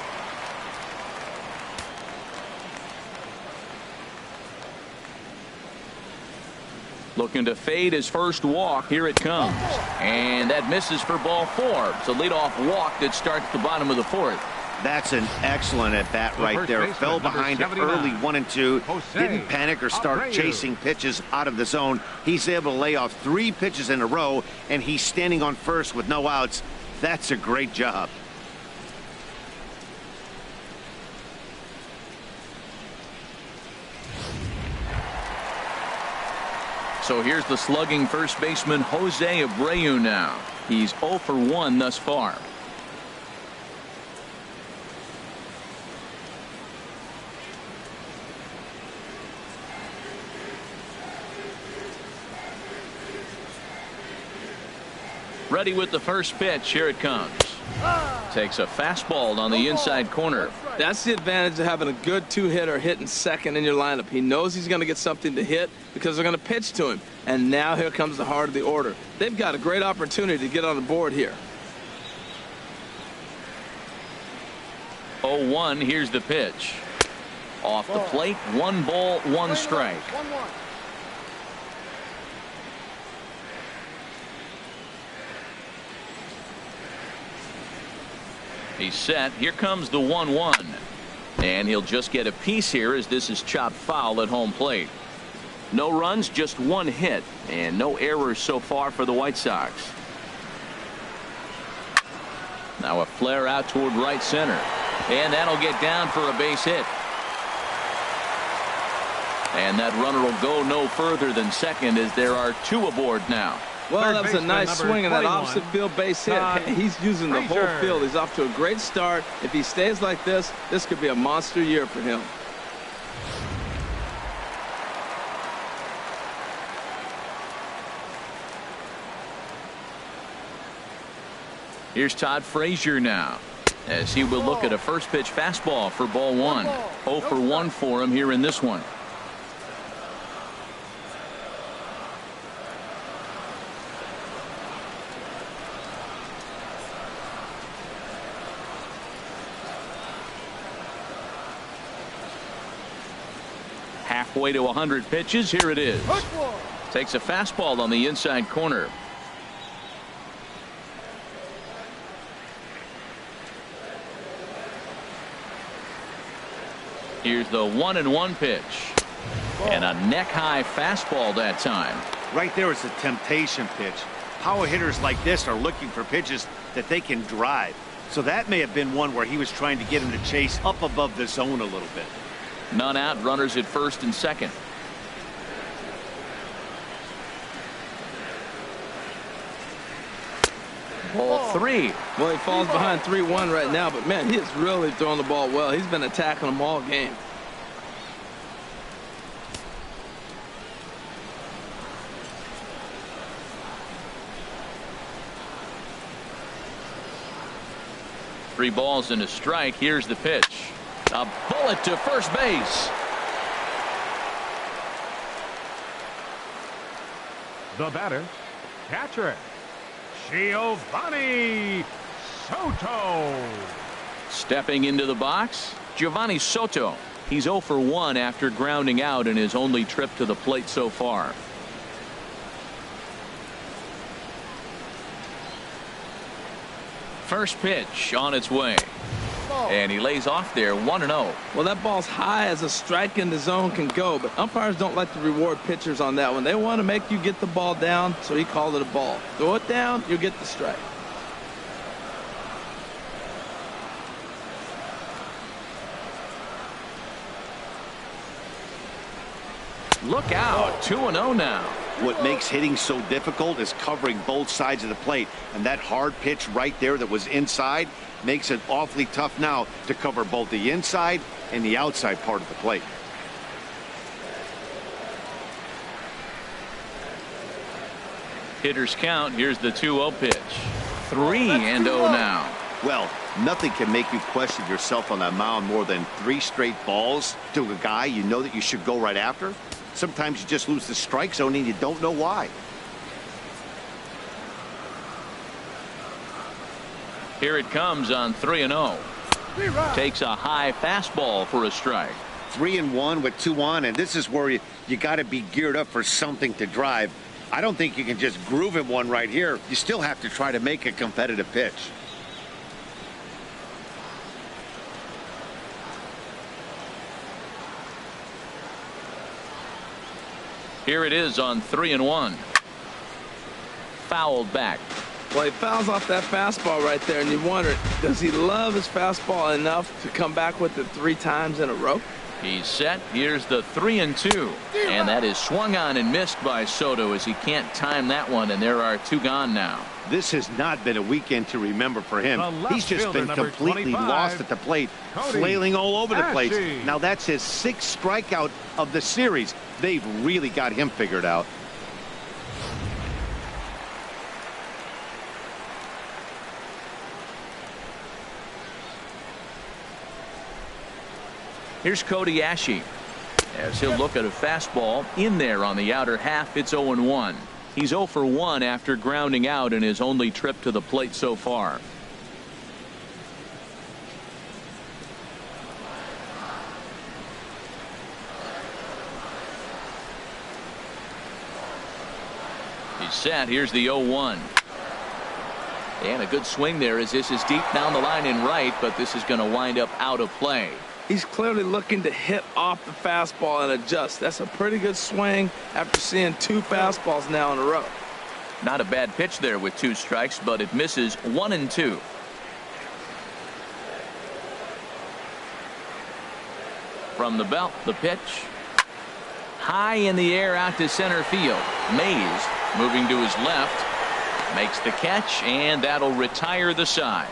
Looking to fade his first walk. Here it comes. And that misses for ball 4. It's a leadoff walk that starts the bottom of the fourth. That's an excellent at-bat right there. Fell behind it early, 1-2. Didn't panic or start chasing pitches out of the zone. He's able to lay off 3 pitches in a row, and he's standing on first with no outs. That's a great job. So here's the slugging first baseman Jose Abreu now. He's 0 for 1 thus far. Ready with the first pitch. Here it comes. Takes a fastball on the inside corner. That's the advantage of having a good two-hitter hitting second in your lineup. He knows he's going to get something to hit because they're going to pitch to him. And now here comes the heart of the order. They've got a great opportunity to get on the board here. 0-1. Here's the pitch. Off the plate. 1 ball, 1 strike. He's set. Here comes the 1-1. And he'll just get a piece here as this is chopped foul at home plate. No runs, just 1 hit, and no errors so far for the White Sox. Now a flare out toward right center. And that'll get down for a base hit. And that runner will go no further than second as there are 2 aboard now. Well, that was a nice swing in that opposite field base hit. He's using the whole field. He's off to a great start. If he stays like this could be a monster year for him. Here's Todd Frazier now as he will look at a first pitch fastball for ball 1. 0 for 1 for him here in this one. Halfway to 100 pitches. Here it is. Takes a fastball on the inside corner. Here's the 1-1 pitch. And a neck-high fastball that time. Right there is a temptation pitch. Power hitters like this are looking for pitches that they can drive. So that may have been one where he was trying to get him to chase up above the zone a little bit. None out, runners at first and second. Ball 3. Well, he falls behind 3-1 right now, but man, he is really throwing the ball well. He's been attacking them all game. Three balls and a strike. Here's the pitch. A bullet to first base. The batter, catcher, Giovanni Soto. Stepping into the box, Giovanni Soto. He's 0 for 1 after grounding out in his only trip to the plate so far. First pitch on its way. And he lays off there 1-0. Well, that ball's high as a strike in the zone can go, but umpires don't like to reward pitchers on that one. They want to make you get the ball down, so he called it a ball. Throw it down, you'll get the strike. Look out, 2-0 now. What makes hitting so difficult is covering both sides of the plate, and that hard pitch right there that was inside makes it awfully tough now to cover both the inside and the outside part of the plate. Hitters count. Here's the 2-0 pitch. 3-0 now. Well, nothing can make you question yourself on that mound more than 3 straight balls to a guy you know that you should go right after. Sometimes you just lose the strike zone and you don't know why. Here it comes on 3-0. Takes a high fastball for a strike. 3-1 with 2 on, and this is where you got to be geared up for something to drive. I don't think you can just groove him one right here. You still have to try to make a competitive pitch. Here it is on 3-1. Fouled back. Well, he fouls off that fastball right there, and you wonder, does he love his fastball enough to come back with it 3 times in a row? He's set. Here's the 3-2. And that is swung on and missed by Soto as he can't time that one, and there are 2 gone now. This has not been a weekend to remember for him. He's just been completely lost at the plate, flailing all over the place. Now that's his 6th strikeout of the series. They've really got him figured out. Here's Cody Asche as he'll look at a fastball in there on the outer half. It's 0-1. He's 0 for 1 after grounding out in his only trip to the plate so far. He's set. Here's the 0-1. And a good swing there as this is deep down the line in right, but this is going to wind up out of play. He's clearly looking to hit off the fastball and adjust. That's a pretty good swing after seeing 2 fastballs now in a row. Not a bad pitch there with 2 strikes, but it misses 1-2. From the belt, the pitch. High in the air out to center field. Mays moving to his left. Makes the catch, and that'll retire the side.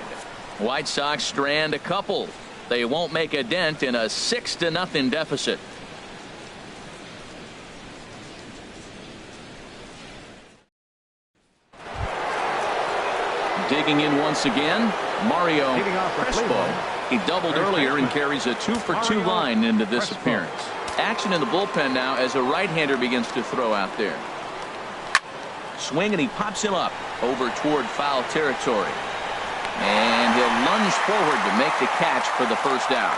White Sox strand a couple. They won't make a dent in a 6-0 deficit. Digging in once again, Mario Crespo. He doubled earlier and carries a 2 for 2 line into this appearance. Action in the bullpen now as a right-hander begins to throw out there. Swing, and he pops him up over toward foul territory. And he'll lunge forward to make the catch for the first out.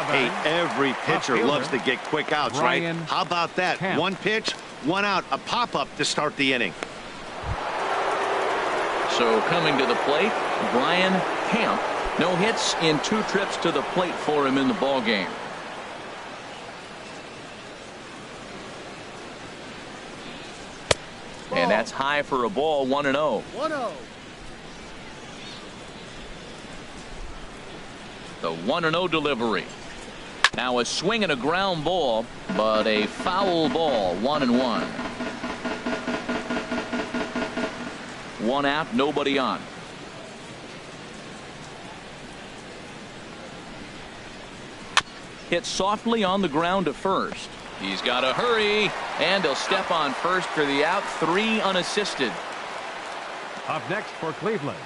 Hey, every pitcher loves to get quick outs, right? How about that? Camp. 1 pitch, 1 out, a pop-up to start the inning. So coming to the plate, Brian Camp. No hits in 2 trips to the plate for him in the ballgame. And that's high for a ball, 1-0. 1-0. The 1-0 delivery. Now a swing and a ground ball, but a foul ball, 1-1. 1 out, nobody on. Hit softly on the ground to first. He's got to hurry, and he'll step on first for the out. 3 unassisted. Up next for Cleveland,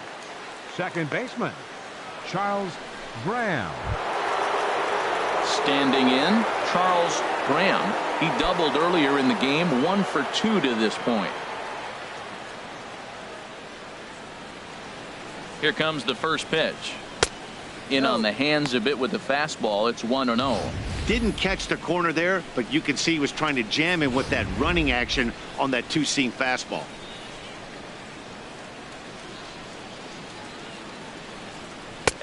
second baseman, Charles Graham. Standing in, Charles Graham. He doubled earlier in the game, 1 for 2 to this point. Here comes the first pitch. In on the hands a bit with the fastball. It's 1-0. Didn't catch the corner there, but you can see he was trying to jam him with that running action on that 2-seam fastball.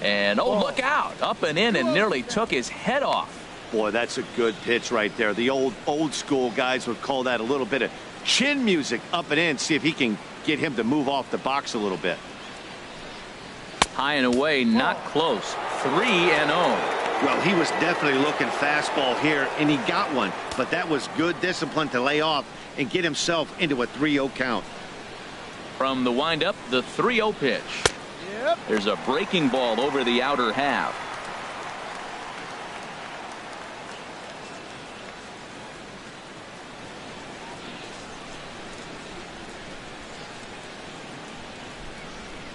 And look out, up and in, and nearly took his head off. Boy, that's a good pitch right there. The old school guys would call that a little bit of chin music, up and in. See if he can get him to move off the box a little bit. High and away, not close. 3-0. Well, he was definitely looking fastball here, and he got one. But that was good discipline to lay off and get himself into a 3-0 count. From the windup, the 3-0 pitch. Yep. There's a breaking ball over the outer half.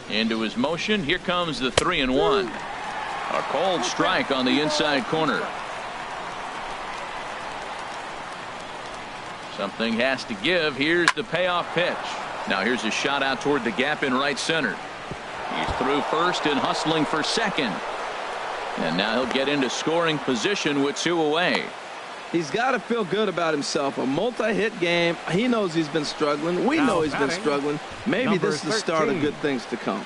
Into his motion. Here comes the 3-1. A called strike on the inside corner. Something has to give. Here's the payoff pitch. Now here's a shot out toward the gap in right center. He's through first and hustling for second. And now he'll get into scoring position with 2 away. He's got to feel good about himself. A multi-hit game. He knows he's been struggling. We know he's been struggling. Maybe this is the start of good things to come.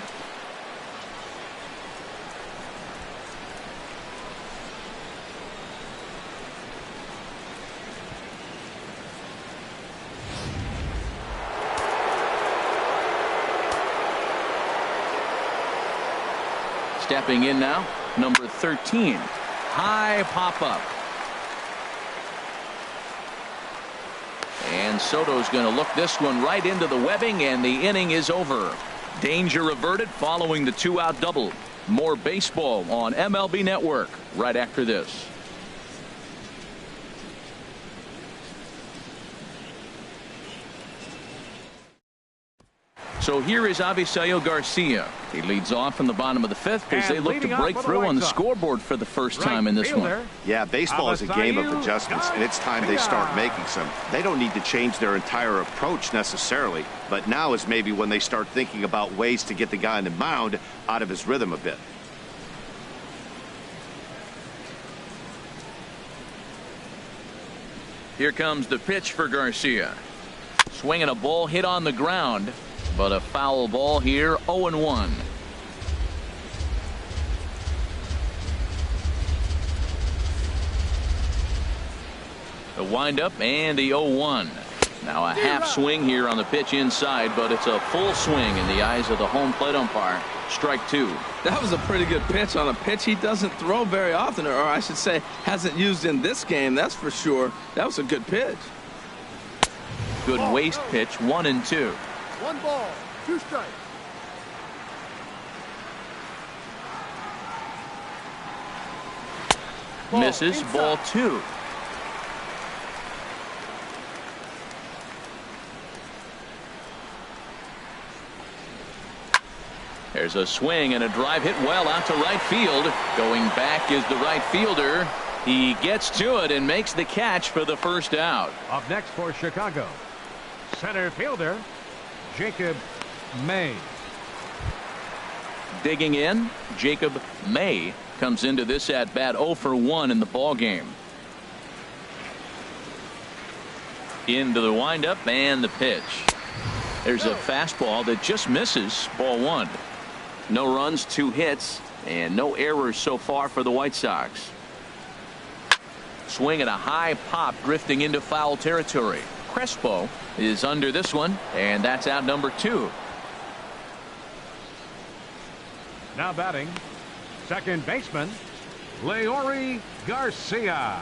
Stepping in now, number 13. High pop-up. And Soto's going to look this one right into the webbing, and the inning is over. Danger averted following the 2-out double. More baseball on MLB Network right after this. So here is Avisail Garcia. He leads off in the bottom of the fifth as they look to break through on the scoreboard for the first time in this one. Yeah, baseball is a game of adjustments, and it's time they start making some. They don't need to change their entire approach necessarily, but now is maybe when they start thinking about ways to get the guy on the mound out of his rhythm a bit. Here comes the pitch for Garcia. Swinging a ball hit on the ground, but a foul ball here, 0-1. The windup and the 0-1. Now a half swing here on the pitch inside, but it's a full swing in the eyes of the home plate umpire. Strike two. That was a pretty good pitch on a pitch he doesn't throw very often, or I should say hasn't used in this game, that's for sure. That was a good pitch. Good waist pitch, 1-2. 1 ball, 2 strikes. Misses, ball 2. There's a swing and a drive hit well out to right field. Going back is the right fielder. He gets to it and makes the catch for the first out. Up next for Chicago, center fielder Jacob May. Digging in, Jacob May comes into this at bat 0 for 1 in the ball game. Into the windup and the pitch. There's a fastball that just misses, ball 1. No runs, 2 hits, and no errors so far for the White Sox. Swing at a high pop, drifting into foul territory. Crespo is under this one, and that's out number 2. Now batting, second baseman Leury Garcia.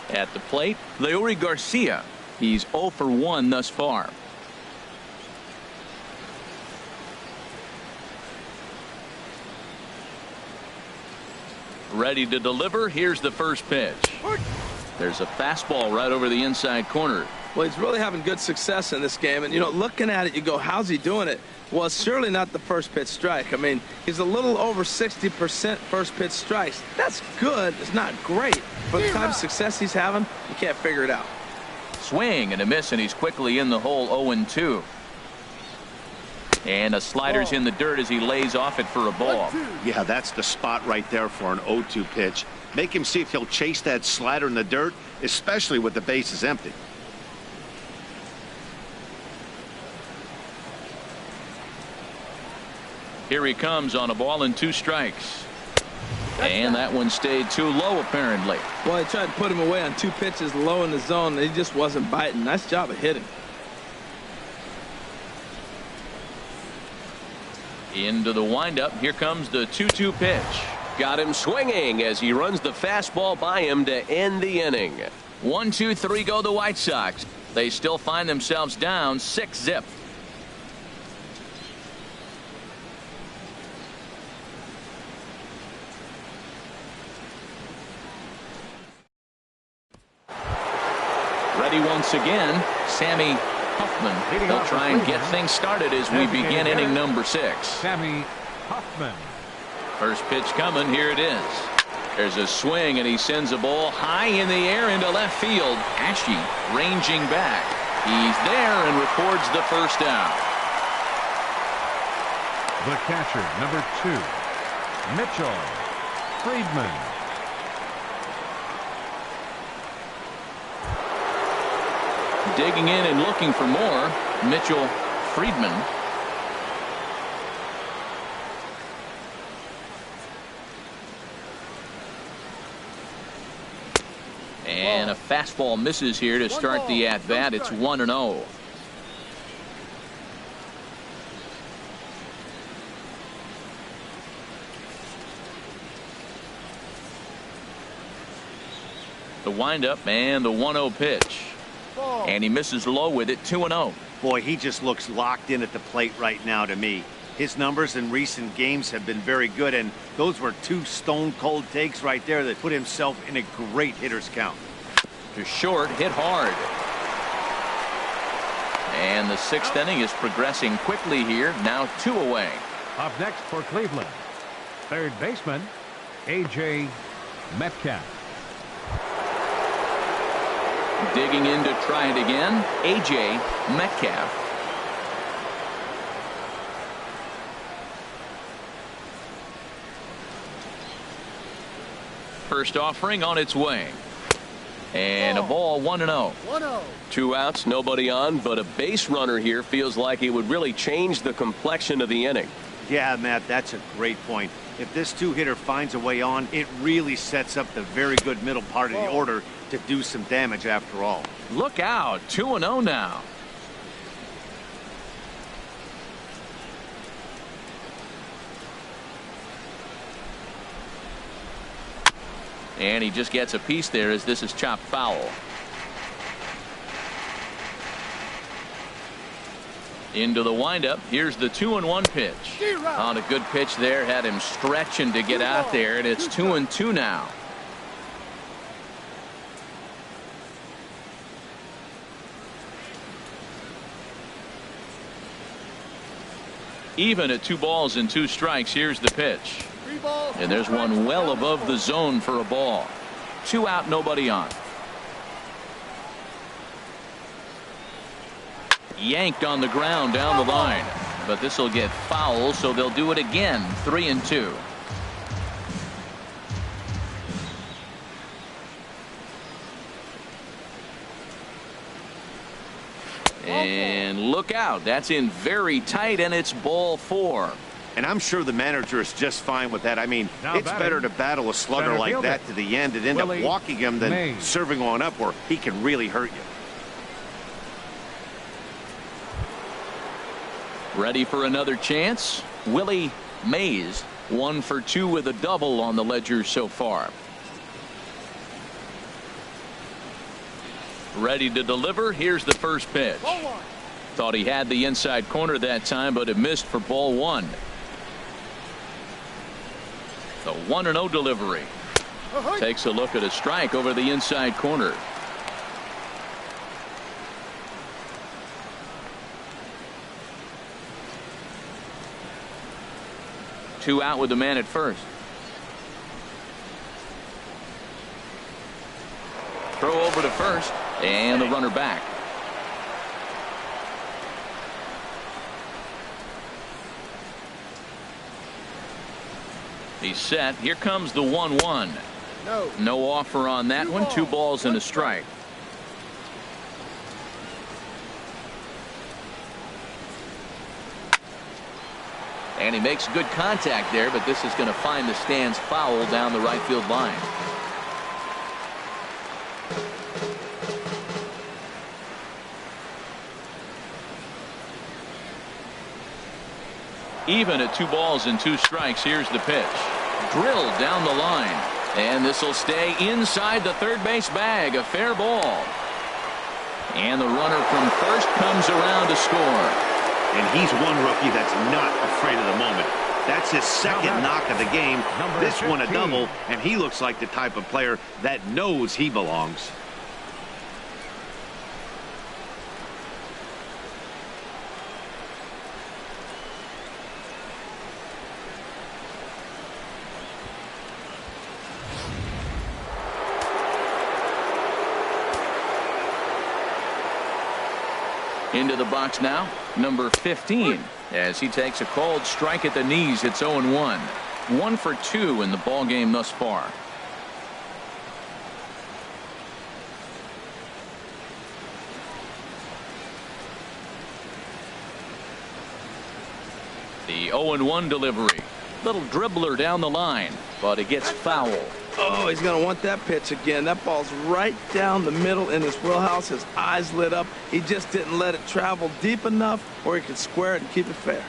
At the plate, Leury Garcia. He's 0 for 1 thus far. Ready to deliver. Here's the first pitch. There's a fastball right over the inside corner. Well, he's really having good success in this game. And, you know, looking at it, you go, how's he doing it? Well, it's surely not the first pitch strike. I mean, he's a little over 60% first pitch strikes. That's good. It's not great. For the type of success he's having, you can't figure it out. Swing and a miss, and he's quickly in the hole, 0-2. And a slider's in the dirt as he lays off it for a ball. Yeah, that's the spot right there for an 0-2 pitch. Make him see if he'll chase that slider in the dirt, especially with the bases empty. Here he comes on a ball and 2 strikes. And that one stayed too low, apparently. Well, he tried to put him away on 2 pitches low in the zone, and he just wasn't biting. Nice job of hitting. Into the windup. Here comes the 2-2 pitch. Got him swinging as he runs the fastball by him to end the inning. 1, 2, 3 go the White Sox. They still find themselves down 6-0. Ready once again, Sammy Huffman. They'll try and get things started as we begin inning number 6. Sammy Huffman. First pitch coming. Here it is. There's a swing, and he sends a ball high in the air into left field. Ashe ranging back. He's there and records the first out. The catcher, number 2, Mitchell Friedman. Digging in and looking for more, Mitchell Friedman. And a fastball misses here to start the at-bat. It's 1-0. The windup and the 1-0 pitch. And he misses low with it, 2-0. Boy, he just looks locked in at the plate right now to me. His numbers in recent games have been very good, and those were 2 stone-cold takes right there that put himself in a great hitter's count. To short, hit hard. And the 6th inning is progressing quickly here. Now 2 away. Up next for Cleveland, third baseman A.J. Metcalf. Digging in to try it again, A.J. Metcalf. First offering on its way. And a ball, 1-0. 1-0. 2 outs, nobody on, but a base runner here feels like it would really change the complexion of the inning. Yeah, Matt, that's a great point. If this 2-hitter finds a way on, it really sets up the very good middle part of the order to do some damage after all. Look out, 2-0 now. And he just gets a piece there as this is chopped foul. Into the windup. Here's the 2-1 pitch. On a good pitch there. Had him stretching to get out there. And it's 2-2 now. Even at 2 balls and 2 strikes. Here's the pitch. And there's one well above the zone for a ball. 2 out, nobody on. Yanked on the ground down the line. But this will get foul, so they'll do it again. 3-2. And look out. That's in very tight, and it's ball 4. And I'm sure the manager is just fine with that. I mean, Now it's better to battle a slugger like fielder, that to the end and end up Willie walking him than Mays. serving on up where he can really hurt you. Ready for another chance? Willie Mays, 1 for 2 with a double on the ledger so far. Ready to deliver. Here's the first pitch. Thought he had the inside corner that time, but it missed for ball 1. The 1-0 delivery. Takes a look at a strike over the inside corner. Two out with the man at first. Throw over to first, and the runner back. He's set. Here comes the 1-1. No offer on that one. 2 balls and a strike. And he makes good contact there, but this is going to find the stands foul down the right field line. Even at 2 balls and 2 strikes. Here's the pitch. Drilled down the line. And this will stay inside the third base bag. A fair ball. And the runner from first comes around to score. And he's one rookie that's not afraid of the moment. That's his second knock of the game. This one a double, and he looks like the type of player that knows he belongs. Into the box now, number 15, as he takes a called strike at the knees. It's 0-1. 1 for 2 in the ball game thus far. The 0-1 delivery. Little dribbler down the line, but it gets foul. Oh, he's going to want that pitch again. That ball's right down the middle in his wheelhouse. His eyes lit up. He just didn't let it travel deep enough where he could square it and keep it fair.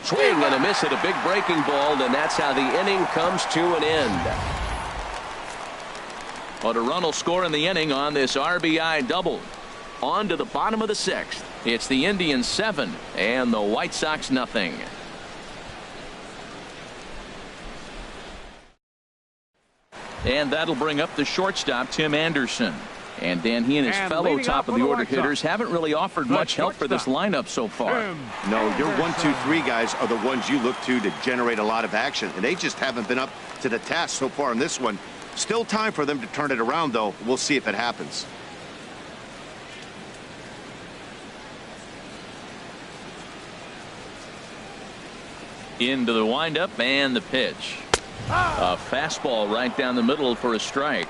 Swing and a miss at a big breaking ball, and that's how the inning comes to an end. But a run will score in the inning on this RBI double. On to the bottom of the 6th. It's the Indians 7 and the White Sox nothing. And that'll bring up the shortstop, Tim Anderson. And Dan, he and his fellow top-of-the-order hitters haven't really offered much help for this lineup so far. No, your 1, 2, 3 guys are the ones you look to generate a lot of action, and they just haven't been up to the task so far in this one. Still time for them to turn it around, though. We'll see if it happens. Into the windup and the pitch. A fastball right down the middle for a strike.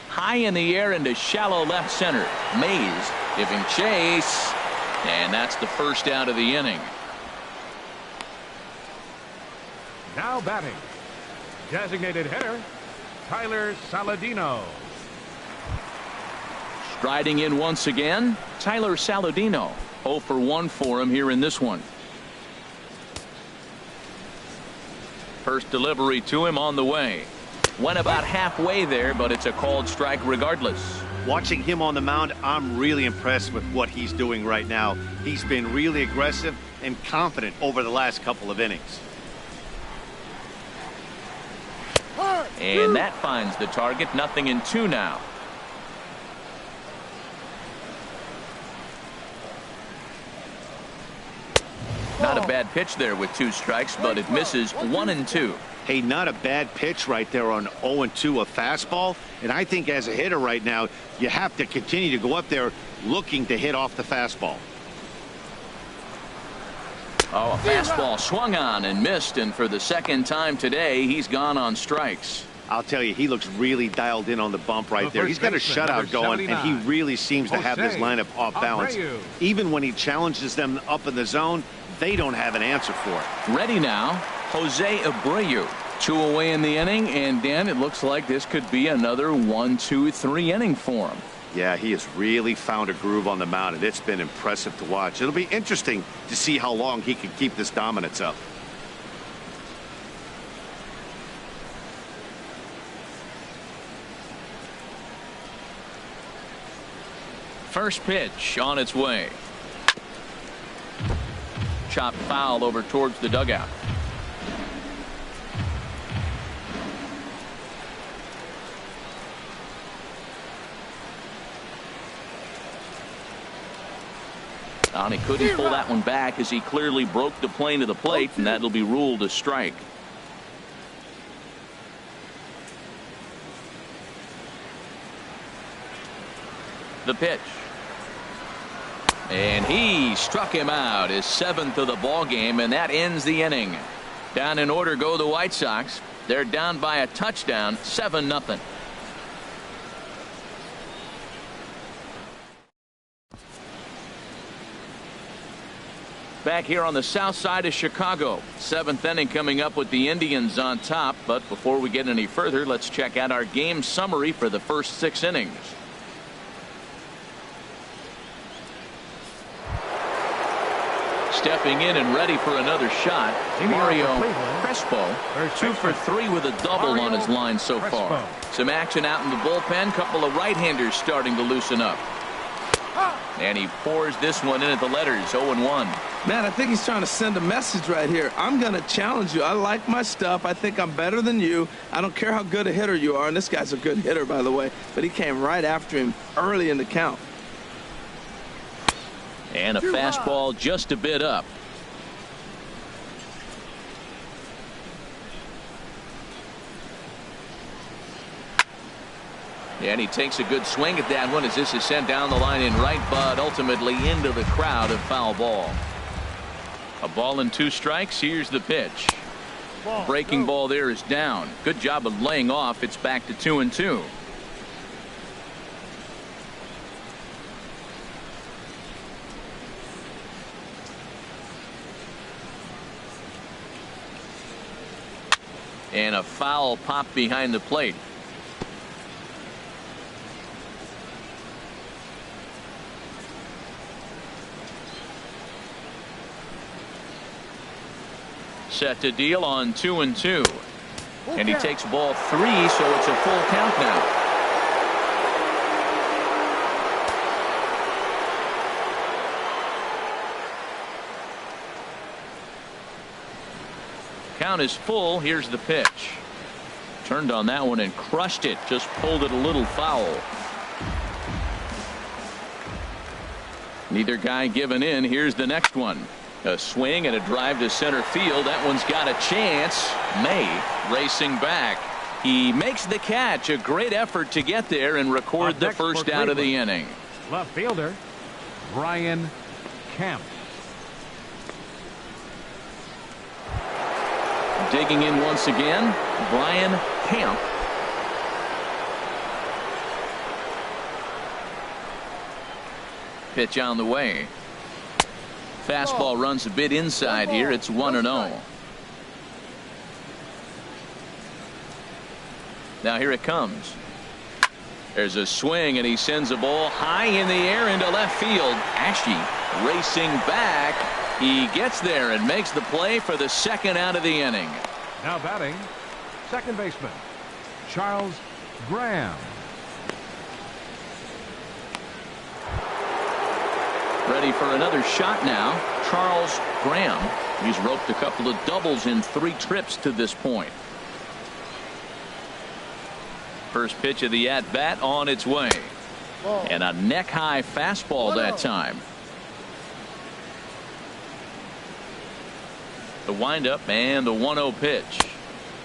High in the air into shallow left center. Mays giving chase, and that's the first out of the inning. Now batting, designated hitter Tyler Saladino. Striding in once again, Tyler Saladino. 0 for 1 for him here in this one. First delivery to him on the way. Went about halfway there, but it's a called strike regardless. Watching him on the mound, I'm really impressed with what he's doing right now. He's been really aggressive and confident over the last couple of innings. And that finds the target. 0-2 now. Not a bad pitch there with 2 strikes, but it misses. 1-2. Hey, not a bad pitch right there on 0-2, a fastball. And I think as a hitter right now, you have to continue to go up there looking to hit off the fastball. Oh, a fastball swung on and missed, and for the second time today, he's gone on strikes. I'll tell you, he looks really dialed in on the bump right there. He's got a shutout going, and he really seems to have this lineup off balance. Even when he challenges them up in the zone, they don't have an answer for it. Ready now, Jose Abreu. 2 away in the inning, and Dan, it looks like this could be another 1, 2, 3 inning for him. Yeah, he has really found a groove on the mound, and it's been impressive to watch. It'll be interesting to see how long he can keep this dominance up. First pitch on its way. Chopped foul over towards the dugout. And he couldn't pull that one back as he clearly broke the plane of the plate, and that'll be ruled a strike. The pitch. And he struck him out, his 7th of the ball game, and that ends the inning. Down in order go the White Sox. They're down by a touchdown, 7-0. Back here on the south side of Chicago. 7th inning coming up with the Indians on top. But before we get any further, let's check out our game summary for the first 6 innings. Stepping in and ready for another shot, Mario Crespo. 2 for 3 with a double on his line so far. Some action out in the bullpen. Couple of right-handers starting to loosen up. And he pours this one in at the letters. 0-1. Man, I think he's trying to send a message right here. I'm going to challenge you. I like my stuff. I think I'm better than you. I don't care how good a hitter you are. And this guy's a good hitter, by the way. But he came right after him early in the count. And a fastball just a bit up. And he takes a good swing at that one as this is sent down the line in right, but ultimately into the crowd of foul ball. A ball and 2 strikes. Here's the pitch. Breaking ball there is down. Good job of laying off. It's back to 2-2. And a foul pop behind the plate. Set to deal on 2-2. And he takes ball 3, so it's a full count now. count is full. Here's the pitch. Turned on that one and crushed it. Just pulled it a little foul. Neither guy giving in. Here's the next one. A swing and a drive to center field. That one's got a chance. May racing back. He makes the catch. A great effort to get there and record the first out of the inning. Left fielder Brian Kemp. Digging in once again, Brian Kemp. Pitch on the way. Fastball runs a bit inside here. It's 1-0. Now here it comes. There's a swing and he sends a ball high in the air into left field. Ashe racing back. He gets there and makes the play for the second out of the inning. Now batting, second baseman Charles Graham. Ready for another shot now. Charles Graham. He's roped a couple of doubles in 3 trips to this point. First pitch of the at-bat on its way. And a neck-high fastball that time. The windup and the 1-0 pitch.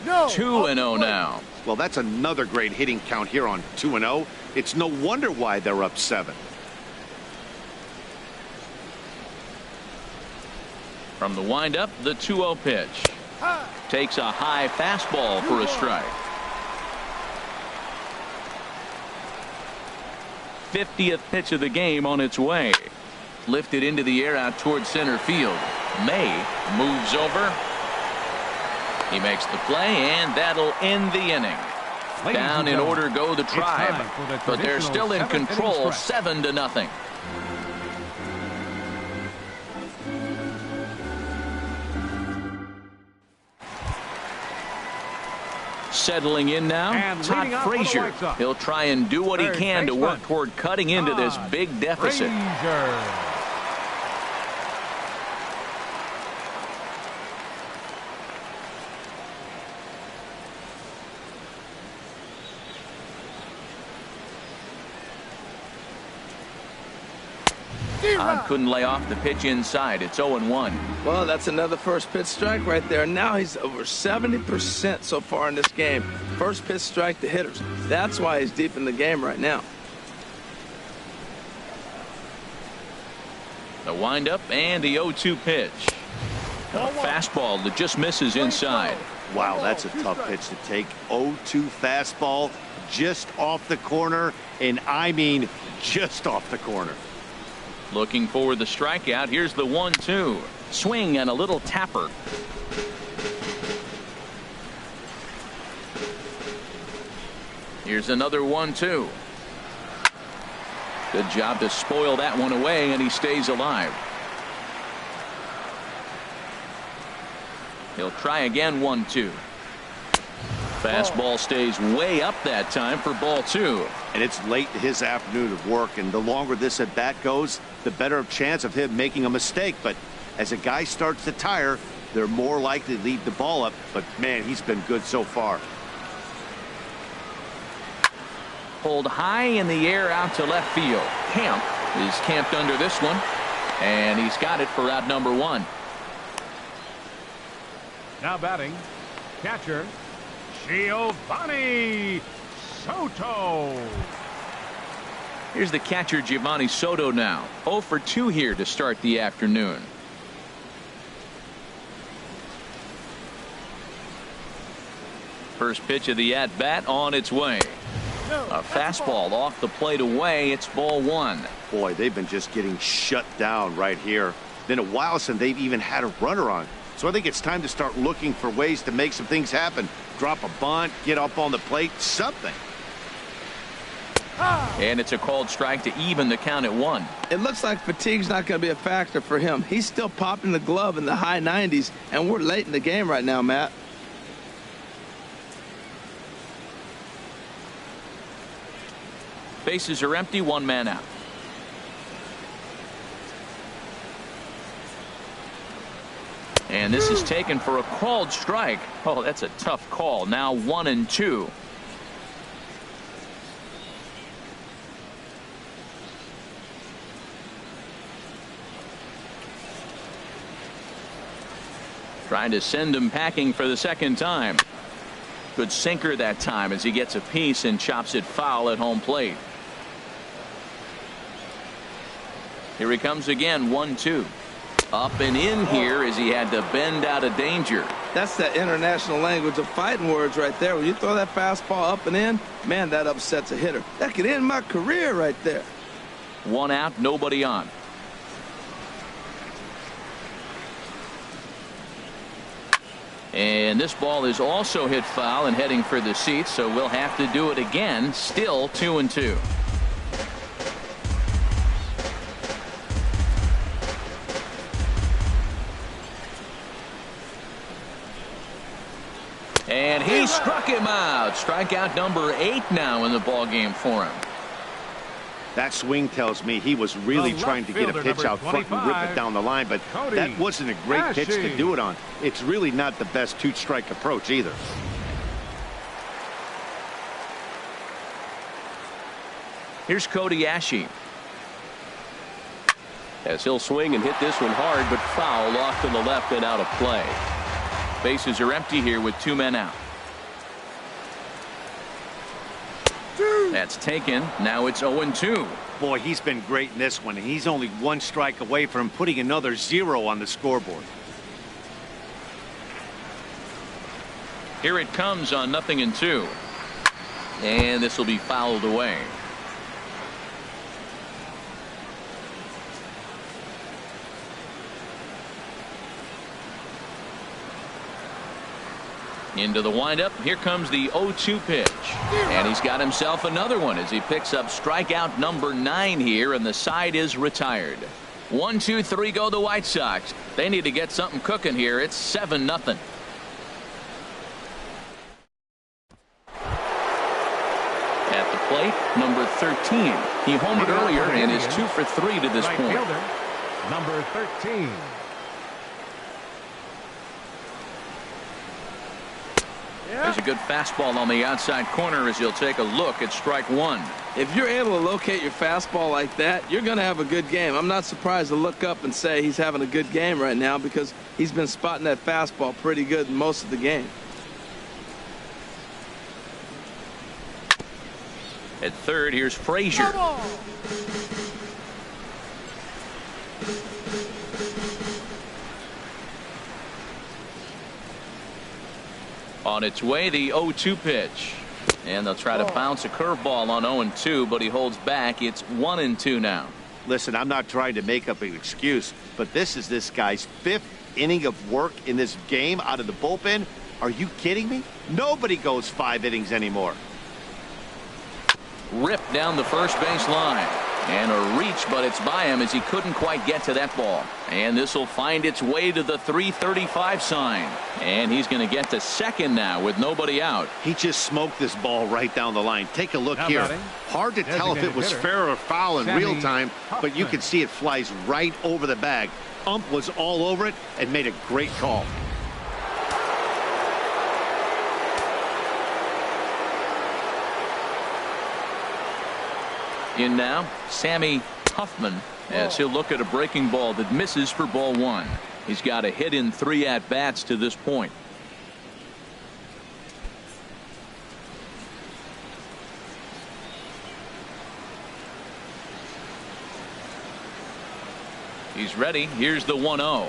2-0 now. Well, that's another great hitting count here on 2-0. It's no wonder why they're up 7. From the windup, the 2-0 pitch. Takes a high fastball for a strike. 50th pitch of the game on its way. Lifted into the air out towards center field. May moves over. He makes the play, and that'll end the inning. Down in order go the Tribe, but they're still in control, 7-0. Settling in now, Todd Frazier. He'll try and do what he can to work toward cutting into this big deficit. Todd couldn't lay off the pitch inside. It's 0-1. Well, that's another first pitch strike right there. Now he's over 70% so far in this game. First pitch strike to hitters. That's why he's deep in the game right now. The windup and the 0-2 pitch. A fastball that just misses inside. Wow, that's a tough pitch to take. 0-2 fastball just off the corner, and I mean just off the corner. Looking for the strikeout. Here's the 1-2. Swing and a little tapper. Here's another 1-2. Good job to spoil that one away, and he stays alive. He'll try again. 1-2. Fastball stays way up that time for ball 2. And it's late in his afternoon of work, and the longer this at bat goes, the better chance of him making a mistake. But as a guy starts to tire, they're more likely to leave the ball up. But man, he's been good so far. Pulled high in the air out to left field. Kemp is camped under this one, and he's got it for out number 1. Now batting, catcher Giovanni Soto. Here's the catcher Giovanni Soto now. 0 for 2 here to start the afternoon. First pitch of the at-bat on its way. A fastball off the plate away. It's ball 1. Boy, they've been just getting shut down right here. Been a while since they've even had a runner on. So I think it's time to start looking for ways to make some things happen. Drop a bunt, get up on the plate, something. And it's a called strike to even the count at 1. It looks like fatigue's not going to be a factor for him. He's still popping the glove in the high 90s, and we're late in the game right now, Matt. Bases are empty, 1 man out. And this is taken for a called strike. Oh, that's a tough call. Now 1-2. Trying to send him packing for the second time. Good sinker that time as he gets a piece and chops it foul at home plate. Here he comes again. 1-2. Up and in here as he had to bend out of danger. That's the international language of fighting words right there. When you throw that fastball up and in, man, that upsets a hitter. That could end my career right there. 1 out, nobody on. And this ball is also hit foul and heading for the seats, so we'll have to do it again. Still 2-2. And he struck him out. Strikeout number 8 now in the ball game for him. That swing tells me he was really trying to get a pitch out front and rip it down the line, but that wasn't a great pitch to do it on. It's really not the best two-strike approach either. Here's Cody Asche. As he'll swing and hit this one hard, but foul off to the left and out of play. Bases are empty here with 2 men out. That's taken. Now it's 0-2. Boy, he's been great in this one. He's only 1 strike away from putting another 0 on the scoreboard. Here it comes on 0-2. And this will be fouled away. Into the windup. Here comes the 0-2 pitch. And he's got himself another one as he picks up strikeout number 9 here, and the side is retired. 1, 2, 3 go the White Sox. They need to get something cooking here. It's 7-0. At the plate, number 13. He homered earlier and is 2 for 3 to this point. Number 13. There's a good fastball on the outside corner as he'll take a look at strike 1. If you're able to locate your fastball like that, you're going to have a good game. I'm not surprised to look up and say he's having a good game right now because he's been spotting that fastball pretty good most of the game. At third, here's Frazier. On its way, the 0-2 pitch. And they'll try to bounce a curveball on 0-2, but he holds back. It's 1-2 now. Listen, I'm not trying to make up an excuse, but this is this guy's 5th inning of work in this game out of the bullpen. Are you kidding me? Nobody goes 5 innings anymore. Ripped down the first base line. And a reach, but it's by him as he couldn't quite get to that ball. And this will find its way to the 335 sign. And he's going to get to second now with nobody out. He just smoked this ball right down the line. Take a look here. Hard to tell if it was fair or foul in real time, but you can see it flies right over the bag. Ump was all over it and made a great call. In now, Sammy Huffman, as he'll look at a breaking ball that misses for ball 1. He's got a hit in 3 at-bats to this point. He's ready. Here's the 1-0.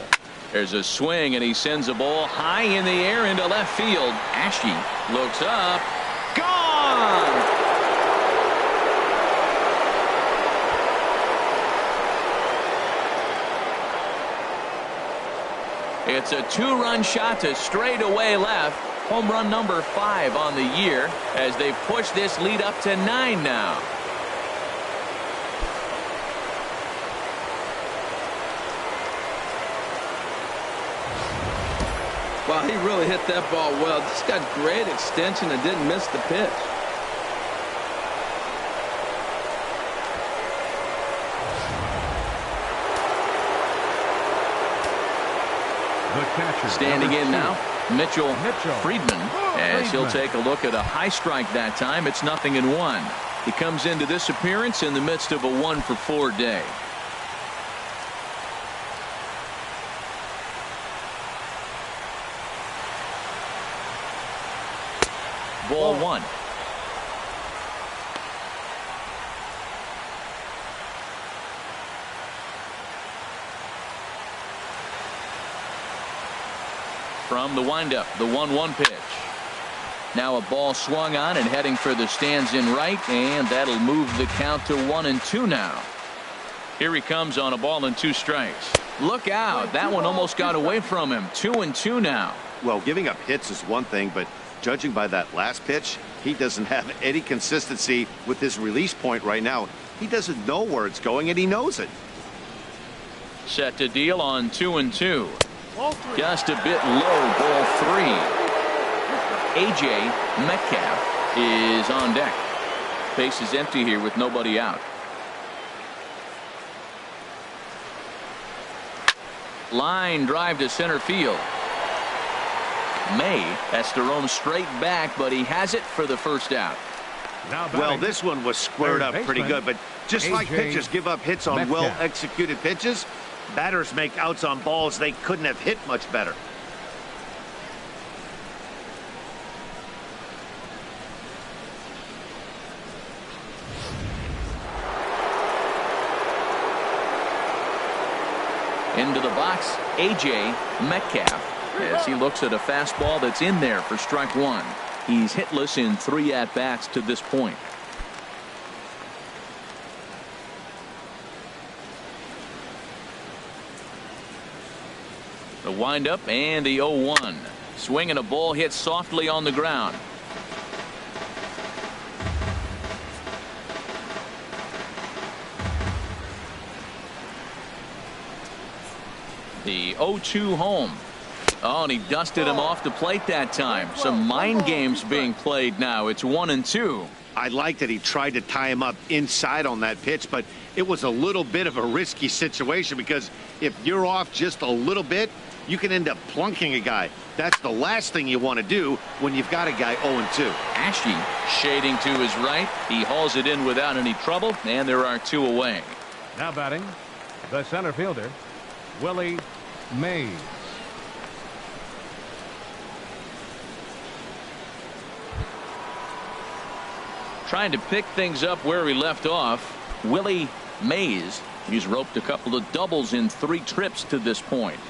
There's a swing, and he sends a ball high in the air into left field. Asche looks up. Gone! It's a 2-run shot to straightaway left. Home run number 5 on the year as they push this lead up to 9 now. Wow, he really hit that ball well. This got great extension and didn't miss the pitch. Standing in now, Mitchell Friedman, as he'll take a look at a high strike that time. It's 0-1. He comes into this appearance in the midst of a 1-for-4 day. Ball 1. From the windup, the 1-1 pitch. Now a ball swung on and heading for the stands in right, and that'll move the count to 1-2 now. Here he comes on a ball and 2 strikes. Look out, that one almost got away from him. 2-2 now. Well, giving up hits is one thing, but judging by that last pitch, he doesn't have any consistency with his release point right now. He doesn't know where it's going, and he knows it. Set to deal on 2-2. Just a bit low, ball 3. A.J. Metcalf is on deck. Base is empty here with nobody out. Line drive to center field. May has to roam straight back, but he has it for the first out. Well, this one was squared up pretty good, but just like pitchers give up hits on well-executed pitches, batters make outs on balls they couldn't have hit much better. Into the box, A.J. Metcalf, as he looks at a fastball that's in there for strike 1. He's hitless in 3 at-bats to this point. The windup and the 0-1. Swing and a ball hit softly on the ground. The 0-2 home. Oh, and he dusted him off the plate that time. Some mind games being played now. It's 1-2. I like that he tried to tie him up inside on that pitch, but it was a little bit of a risky situation because if you're off just a little bit, you can end up plunking a guy. That's the last thing you want to do when you've got a guy 0-2. Ashe shading to his right. He hauls it in without any trouble, and there are 2 away. Now batting, the center fielder, Willie Mays. Trying to pick things up where he left off, Willie Mays. He's roped a couple of doubles in 3 trips to this point.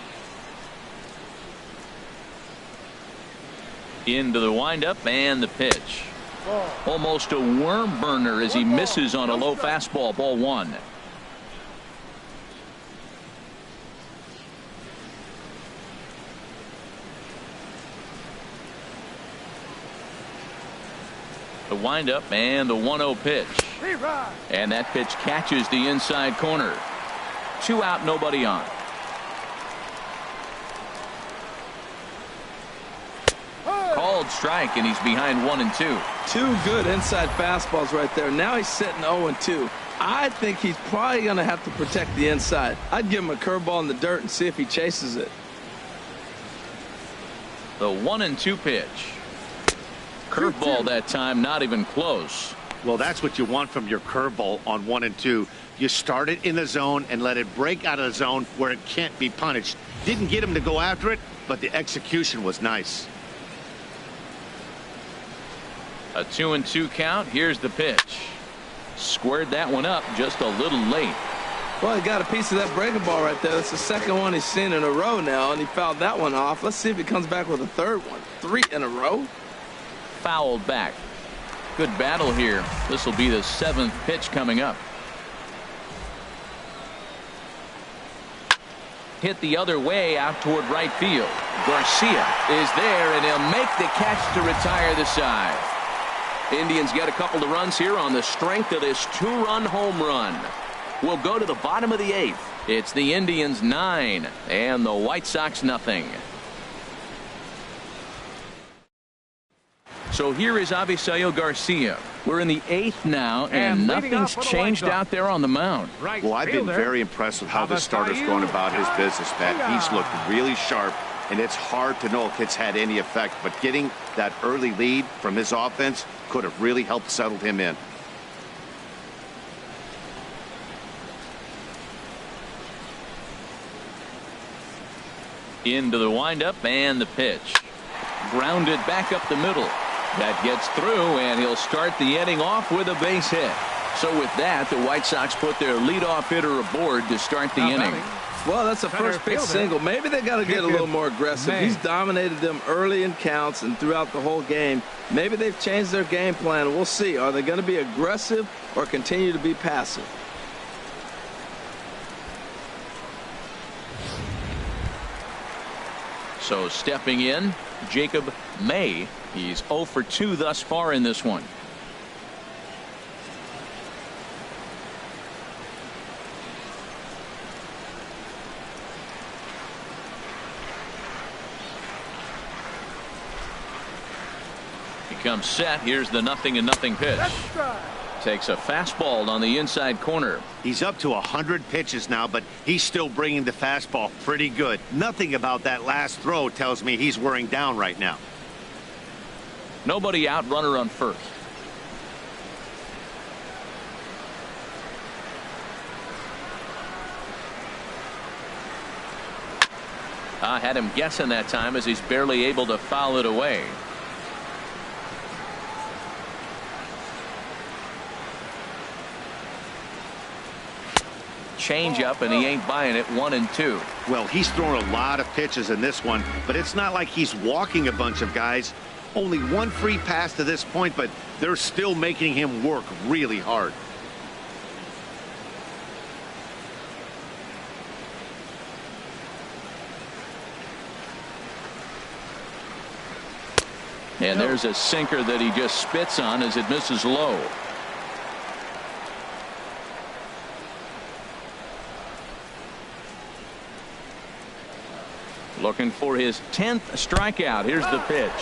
Into the windup and the pitch. Almost a worm burner as he misses on a low fastball. Ball 1. The windup and the 1-0 pitch. And that pitch catches the inside corner. 2 out, nobody on. Called strike, and he's behind 1-2. 2 good inside fastballs right there. Now he's sitting 0-2. I think he's probably going to have to protect the inside. I'd give him a curveball in the dirt and see if he chases it. The 1-2 pitch. Curveball that time, not even close. Well, that's what you want from your curveball on 1-2. You start it in the zone and let it break out of the zone where it can't be punished. Didn't get him to go after it, but the execution was nice. A 2-2 count. Here's the pitch. Squared that one up just a little late. Well, he got a piece of that breaking ball right there. That's the second one he's seen in a row now, and he fouled that one off. Let's see if he comes back with a third one. 3 in a row. Fouled back. Good battle here. This will be the 7th pitch coming up. Hit the other way out toward right field. Garcia is there, and he'll make the catch to retire the side. Indians get a couple of runs here on the strength of this 2-run home run. We'll go to the bottom of the 8th. It's the Indians 9 and the White Sox nothing. So here is Avisail Garcia. We're in the 8th now, and nothing's changed out there on the mound. Well, I've been very impressed with how the starter's going about his business, Pat. He's looked really sharp and it's hard to know if it's had any effect. But getting that early lead from his offense could have really helped settle him in. Into the windup and the pitch. Grounded back up the middle. That gets through, and he'll start the inning off with a base hit. So with that, the White Sox put their leadoff hitter aboard to start the inning. Well, that's a first pitch single. Maybe they got to get a little more aggressive. He's dominated them early in counts and throughout the whole game. Maybe they've changed their game plan. We'll see. Are they going to be aggressive or continue to be passive? So stepping in, Jacob May. He's 0 for 2 thus far in this one. He comes set. Here's the 0-0 pitch. Takes a fastball on the inside corner. He's up to 100 pitches now, but he's still bringing the fastball pretty good. Nothing about that last throw tells me he's wearing down right now. Nobody out, runner on first. I had him guessing that time as he's barely able to foul it away. Change up, and he ain't buying it. 1-2. Well, he's thrown a lot of pitches in this one, but it's not like he's walking a bunch of guys. Only one free pass to this point, but they're still making him work really hard. And there's a sinker that he just spits on as it misses low. Looking for his 10th strikeout. Here's the pitch.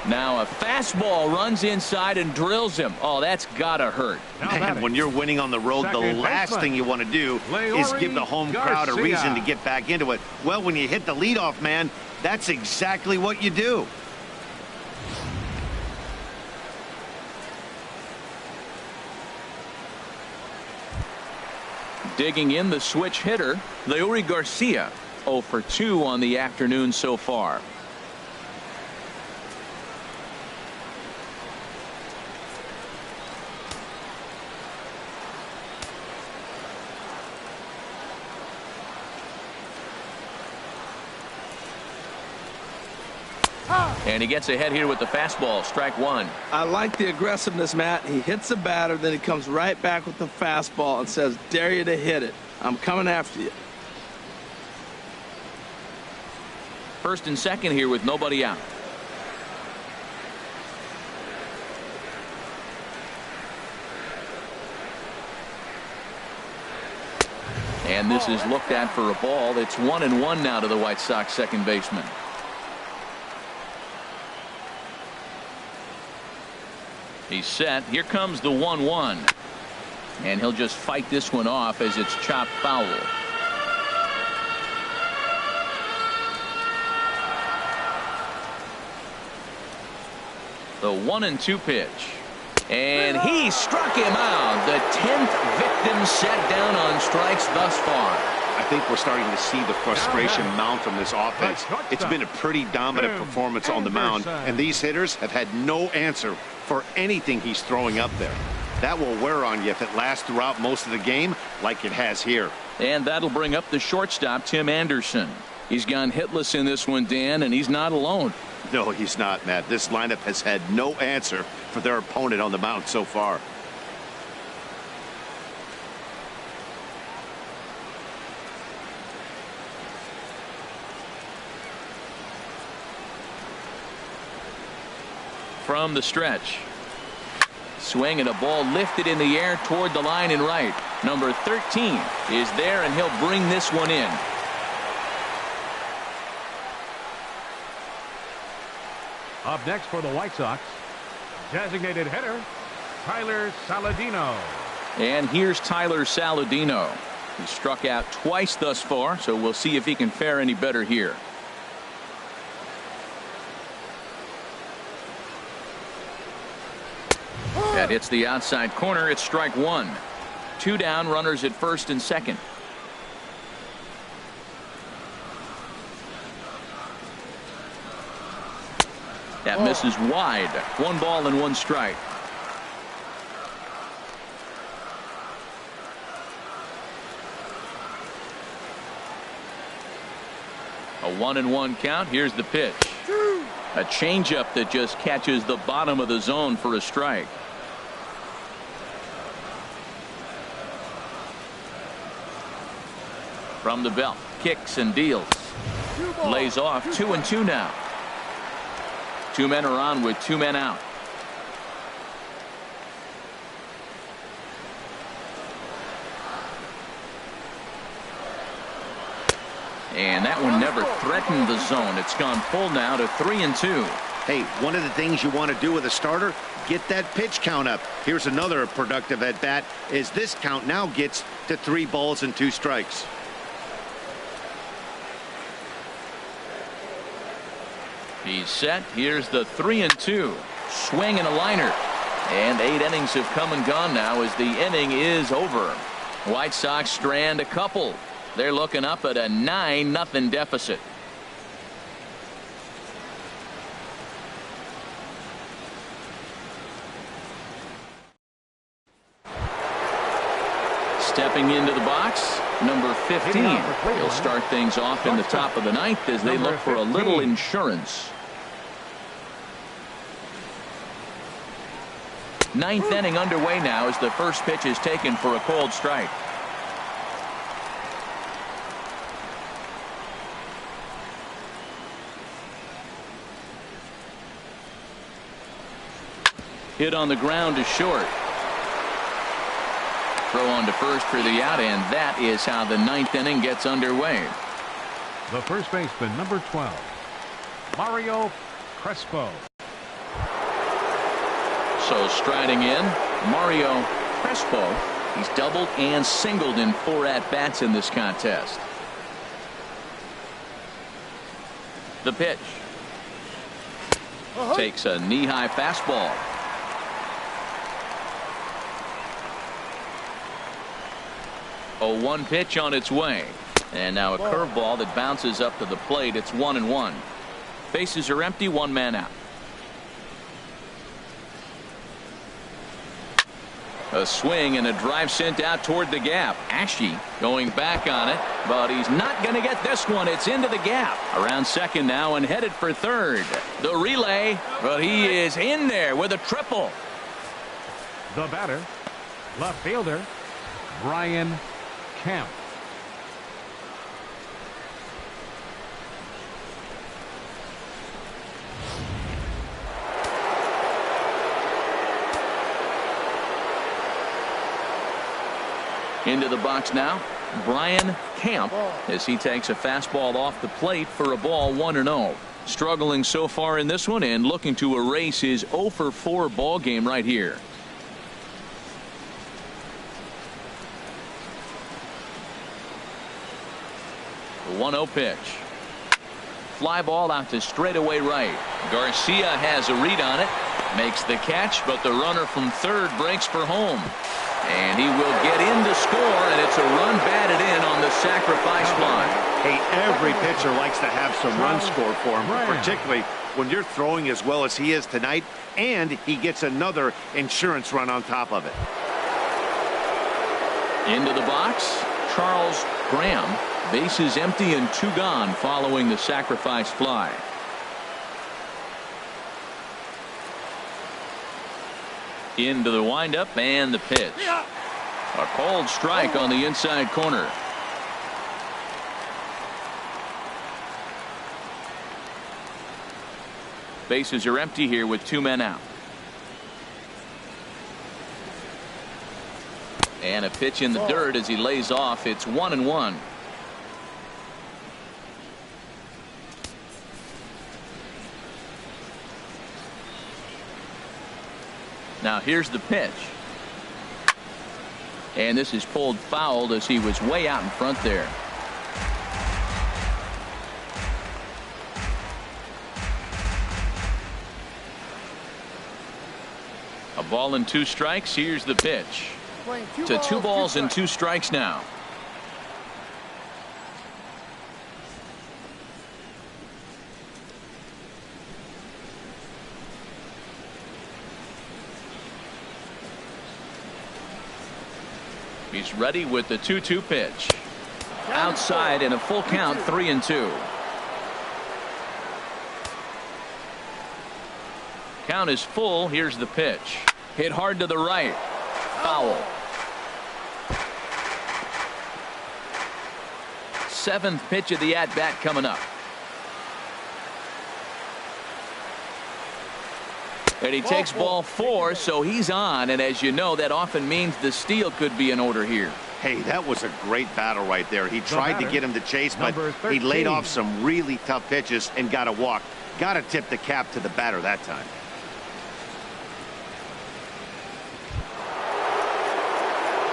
Now a fastball runs inside and drills him. Oh, that's gotta hurt. Man, when you're winning on the road, the last thing you want to do is give the home crowd a reason to get back into it. Well, when you hit the leadoff man, that's exactly what you do. Digging in, the switch hitter, Leury Garcia. 0 for 2 on the afternoon so far. And he gets ahead here with the fastball. Strike one. I like the aggressiveness, Matt. He hits a batter, then he comes right back with the fastball and says, dare you to hit it. I'm coming after you. First and second here with nobody out. And this is looked at for a ball. It's 1-1 now to the White Sox second baseman. He's set. Here comes the 1-1. And he'll just fight this one off as it's chopped foul. The 1-2 pitch. And he struck him out. The 10th victim set down on strikes thus far. I think we're starting to see the frustration mount from this offense. It's been a pretty dominant performance on the mound, and these hitters have had no answer for anything he's throwing up there. That will wear on you if it lasts throughout most of the game like it has here. And that'll bring up the shortstop, Tim Anderson. He's gone hitless in this one, Dan, and he's not alone. No, he's not, Matt. This lineup has had no answer for their opponent on the mound so far. From the stretch. Swing and a ball lifted in the air toward the line and right. Number 13 is there, and he'll bring this one in. Up next for the White Sox, designated hitter, Tyler Saladino. And here's Tyler Saladino. He struck out twice thus far, so we'll see if he can fare any better here. That hits the outside corner. It's strike one. 2 down, runners at first and second. That misses wide. 1 ball and 1 strike. A 1-1 count. Here's the pitch. A changeup that just catches the bottom of the zone for a strike. From the belt, kicks and deals. Lays off. 2-2 now. 2 men are on with 2 men out. And that one never threatened the zone. It's gone full now to 3-2. Hey, one of the things you want to do with a starter, get that pitch count up. Here's another productive at bat as this count now gets to 3 balls and 2 strikes. He's set. Here's the 3-2. Swing and a liner. And 8 innings have come and gone now as the inning is over. White Sox strand a couple. They're looking up at a 9-0 deficit. Stepping into the box, number 15. He'll start things off in the top of the 9th as they look for a little insurance. 9th inning underway now as the first pitch is taken for a cold strike. Hit on the ground to short. Throw on to first for the out, and that is how the 9th inning gets underway. The first baseman, number 12, Mario Crespo. So striding in, Mario Crespo. He's doubled and singled in 4 at-bats in this contest. The pitch. Takes a knee-high fastball. A 1 pitch on its way. And now a curveball that bounces up to the plate. It's 1-1. Bases are empty. 1 man out. A swing and a drive sent out toward the gap. Ashe going back on it, but he's not going to get this one. It's into the gap. Around second now and headed for third. The relay, but he is in there with a triple. The batter, left fielder, Brian Kemp. Into the box now, Brian Kemp, as he takes a fastball off the plate for a ball. 1-0. Struggling so far in this one and looking to erase his 0-for-4 ball game right here. The 1-0 pitch. Fly ball out to straightaway right. Garcia has a read on it, makes the catch, but the runner from third breaks for home. And he will get in to score, and it's a run batted in on the sacrifice fly. Hey, every pitcher likes to have some runs scored for him, particularly when you're throwing as well as he is tonight, and he gets another insurance run on top of it. Into the box, Charles Graham. Bases empty and 2 gone following the sacrifice fly. Into the windup and the pitch. A cold strike on the inside corner. Bases are empty here with 2 men out. And a pitch in the dirt as he lays off. It's 1-1. Now here's the pitch. And this is pulled foul as he was way out in front there. A ball and 2 strikes. Here's the pitch. To 2 balls and 2 strikes now. He's ready with the 2-2 pitch. Outside in a full count, 3-2. Count is full. Here's the pitch. Hit hard to the right. Foul. 7th pitch of the at-bat coming up. And he takes ball 4, so he's on. And as you know, that often means the steal could be in order here. Hey, that was a great battle right there. He tried to get him to chase, but he laid off some really tough pitches and got a walk. Got to tip the cap to the batter that time.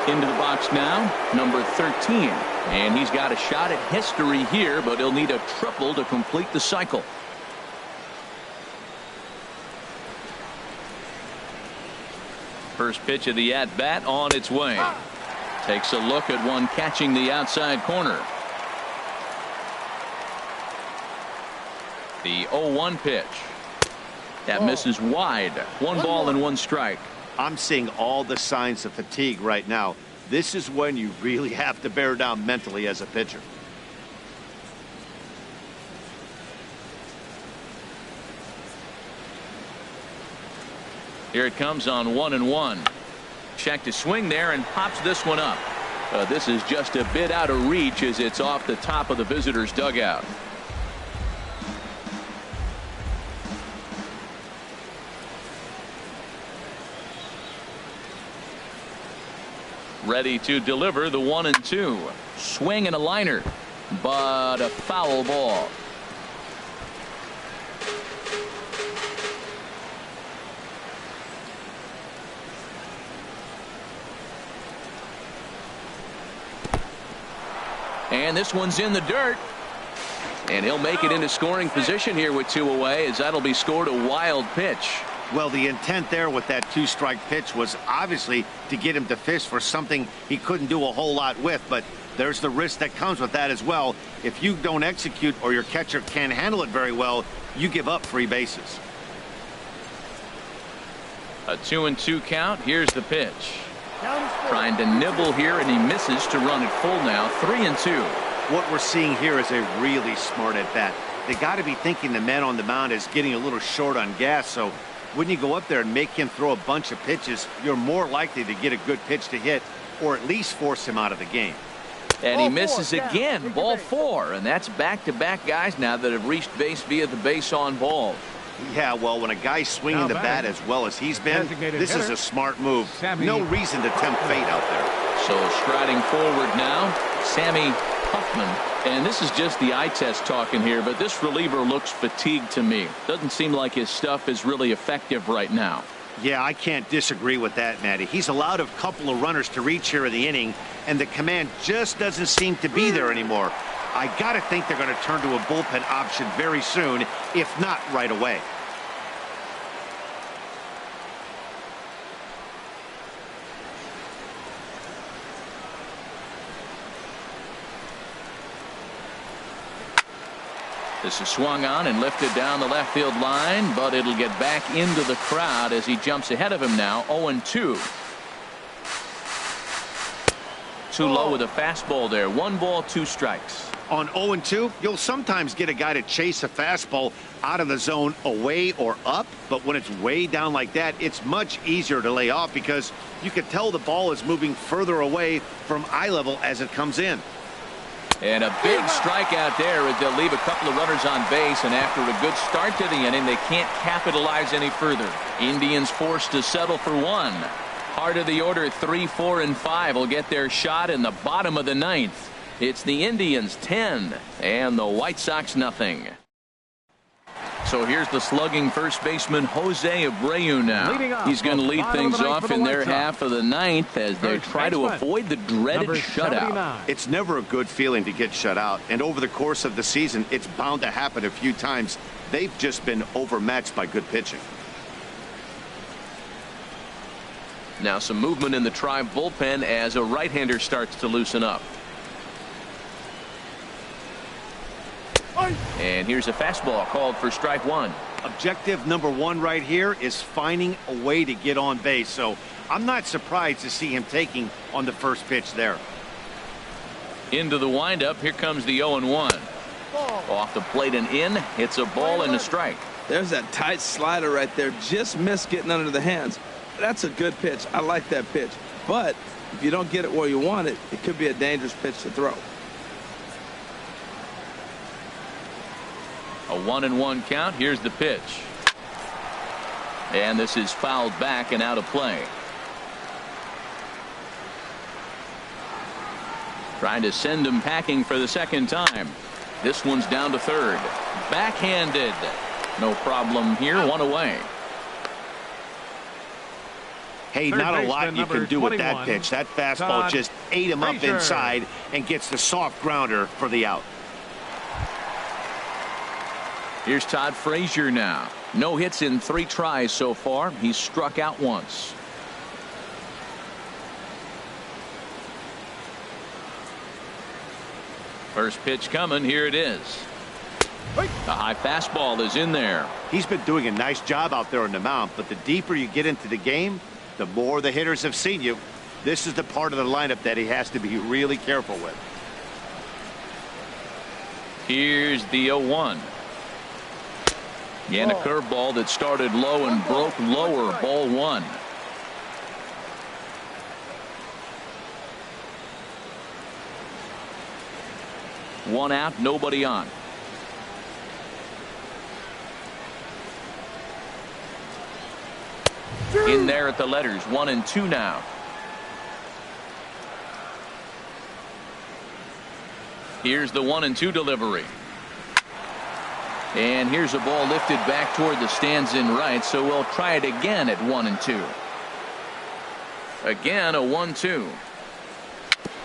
Into the box now, number 13. And he's got a shot at history here, but he'll need a triple to complete the cycle. First pitch of the at-bat on its way. Takes a look at one catching the outside corner. The 0-1 pitch. That misses wide. 1 ball and 1 strike. I'm seeing all the signs of fatigue right now. This is when you really have to bear down mentally as a pitcher. Here it comes on 1-1. Check to swing there and pops this one up. This is just a bit out of reach as it's off the top of the visitor's dugout. Ready to deliver the 1-2. Swing and a liner, but a foul ball. And this one's in the dirt. And he'll make it into scoring position here with 2 away, as that'll be scored a wild pitch. Well, the intent there with that 2-strike pitch was obviously to get him to fish for something he couldn't do a whole lot with, but there's the risk that comes with that as well. If you don't execute or your catcher can't handle it very well, you give up free bases. A 2-2 count. Here's the pitch. Trying to nibble here, and he misses to run it full now. 3-2. What we're seeing here is a really smart at bat. They got to be thinking the man on the mound is getting a little short on gas, so when you go up there and make him throw a bunch of pitches, you're more likely to get a good pitch to hit or at least force him out of the game. And he misses again. Ball 4, and that's back-to-back guys now that have reached base via the base on ball. Yeah, well, when a guy's swinging the bat as well as he's been, this is a smart move. No reason to tempt fate out there. So striding forward now, Sammy Huffman. And this is just the eye test talking here, but this reliever looks fatigued to me. Doesn't seem like his stuff is really effective right now. Yeah, I can't disagree with that, Matty. He's allowed a couple of runners to reach here in the inning, and the command just doesn't seem to be there anymore. I got to think they're going to turn to a bullpen option very soon, if not right away. This is swung on and lifted down the left field line, but it'll get back into the crowd as he jumps ahead of him now. 0-2. Too low with a fastball there. 1 ball, 2 strikes. On 0-2, you'll sometimes get a guy to chase a fastball out of the zone away or up, but when it's way down like that, it's much easier to lay off because you can tell the ball is moving further away from eye level as it comes in. And a big strikeout there as they'll leave a couple of runners on base, and after a good start to the inning, they can't capitalize any further. Indians forced to settle for 1. Heart of the order, 3, 4, and 5 will get their shot in the bottom of the 9th. It's the Indians 10 and the White Sox nothing. So here's the slugging first baseman Jose Abreu now. He's going to lead things off in their half of the 9th as they try to avoid the dreaded shutout. It's never a good feeling to get shut out, and over the course of the season, it's bound to happen a few times. They've just been overmatched by good pitching. Now some movement in the Tribe bullpen as a right-hander starts to loosen up. And here's a fastball called for strike one. Objective number one right here is finding a way to get on base. So I'm not surprised to see him taking on the first pitch there. Into the windup. Here comes the 0-1. Off the plate and in. It's a ball and a strike. There's that tight slider right there. Just missed getting under the hands. That's a good pitch. I like that pitch. But if you don't get it where you want it, it could be a dangerous pitch to throw. A 1-1 count. Here's the pitch. And this is fouled back and out of play. Trying to send him packing for the second time. This one's down to third. Backhanded. No problem here. One away. Hey, not a lot you can do with that pitch. That fastball just ate him up inside and gets the soft grounder for the out. Here's Todd Frazier now. No hits in 3 tries so far. He's struck out once. First pitch coming. Here it is. The high fastball is in there. He's been doing a nice job out there on the mound, but the deeper you get into the game, the more the hitters have seen you. This is the part of the lineup that he has to be really careful with. Here's the 0-1. And a curveball that started low and broke lower. Ball one. One out, nobody on. In there at the letters. 1 and 2 now. Here's the 1-2 delivery. And here's a ball lifted back toward the stands in right, so we'll try it again at 1-2. Again, a 1-2.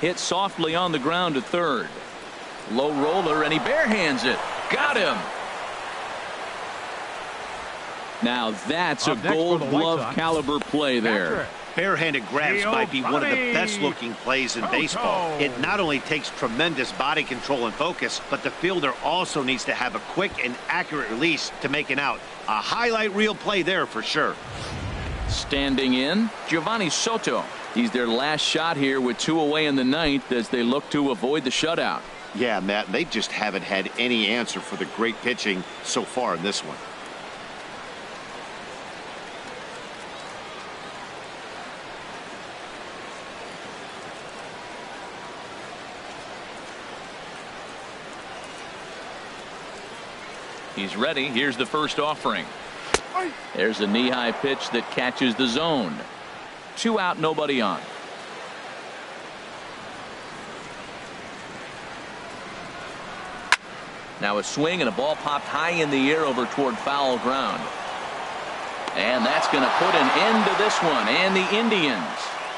Hit softly on the ground to third. Low roller, and he barehands it. Got him. Now that's a Gold Glove caliber play there. Barehanded grabs might be one of the best looking plays in baseball. It not only takes tremendous body control and focus, but the fielder also needs to have a quick and accurate release to make an out. A highlight reel play there for sure. Standing in, Giovanni Soto. He's their last shot here with 2 away in the 9th as they look to avoid the shutout. Yeah, Matt, they just haven't had any answer for the great pitching so far in this one. He's ready. Here's the first offering. There's a knee-high pitch that catches the zone. 2 out, nobody on. Now a swing and a ball popped high in the air over toward foul ground. And that's going to put an end to this one. And the Indians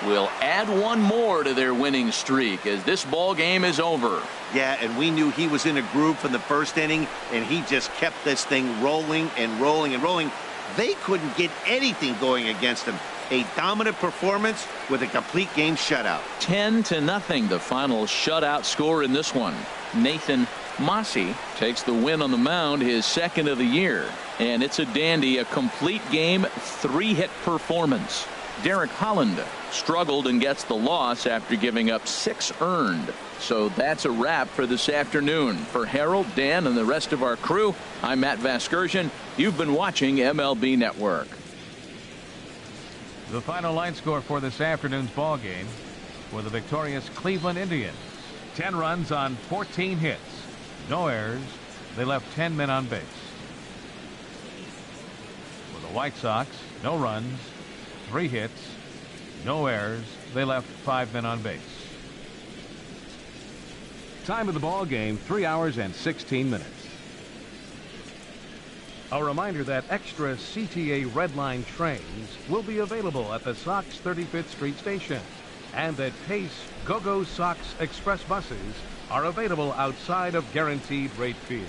will add 1 more to their winning streak as this ball game is over. Yeah, and we knew he was in a groove from the first inning, and he just kept this thing rolling and rolling and rolling. They couldn't get anything going against him. A dominant performance with a complete game shutout. 10-0 the final shutout score in this one. Nathan Massey takes the win on the mound, his 2nd of the year. And it's a dandy, a complete game, 3-hit performance. Derek Holland struggled and gets the loss after giving up 6 earned. So that's a wrap for this afternoon. For Harold, Dan, and the rest of our crew, I'm Matt Vasgersian. You've been watching MLB Network. The final line score for this afternoon's ball game for the victorious Cleveland Indians. 10 runs on 14 hits. No errors. They left 10 men on base. For the White Sox, no runs, 3 hits, no errors. They left 5 men on base. Time of the ball game, 3 hours and 16 minutes. A reminder that extra CTA Red Line trains will be available at the Sox 35th Street station, and that Pace Go-Go Sox Express buses are available outside of Guaranteed Rate Field.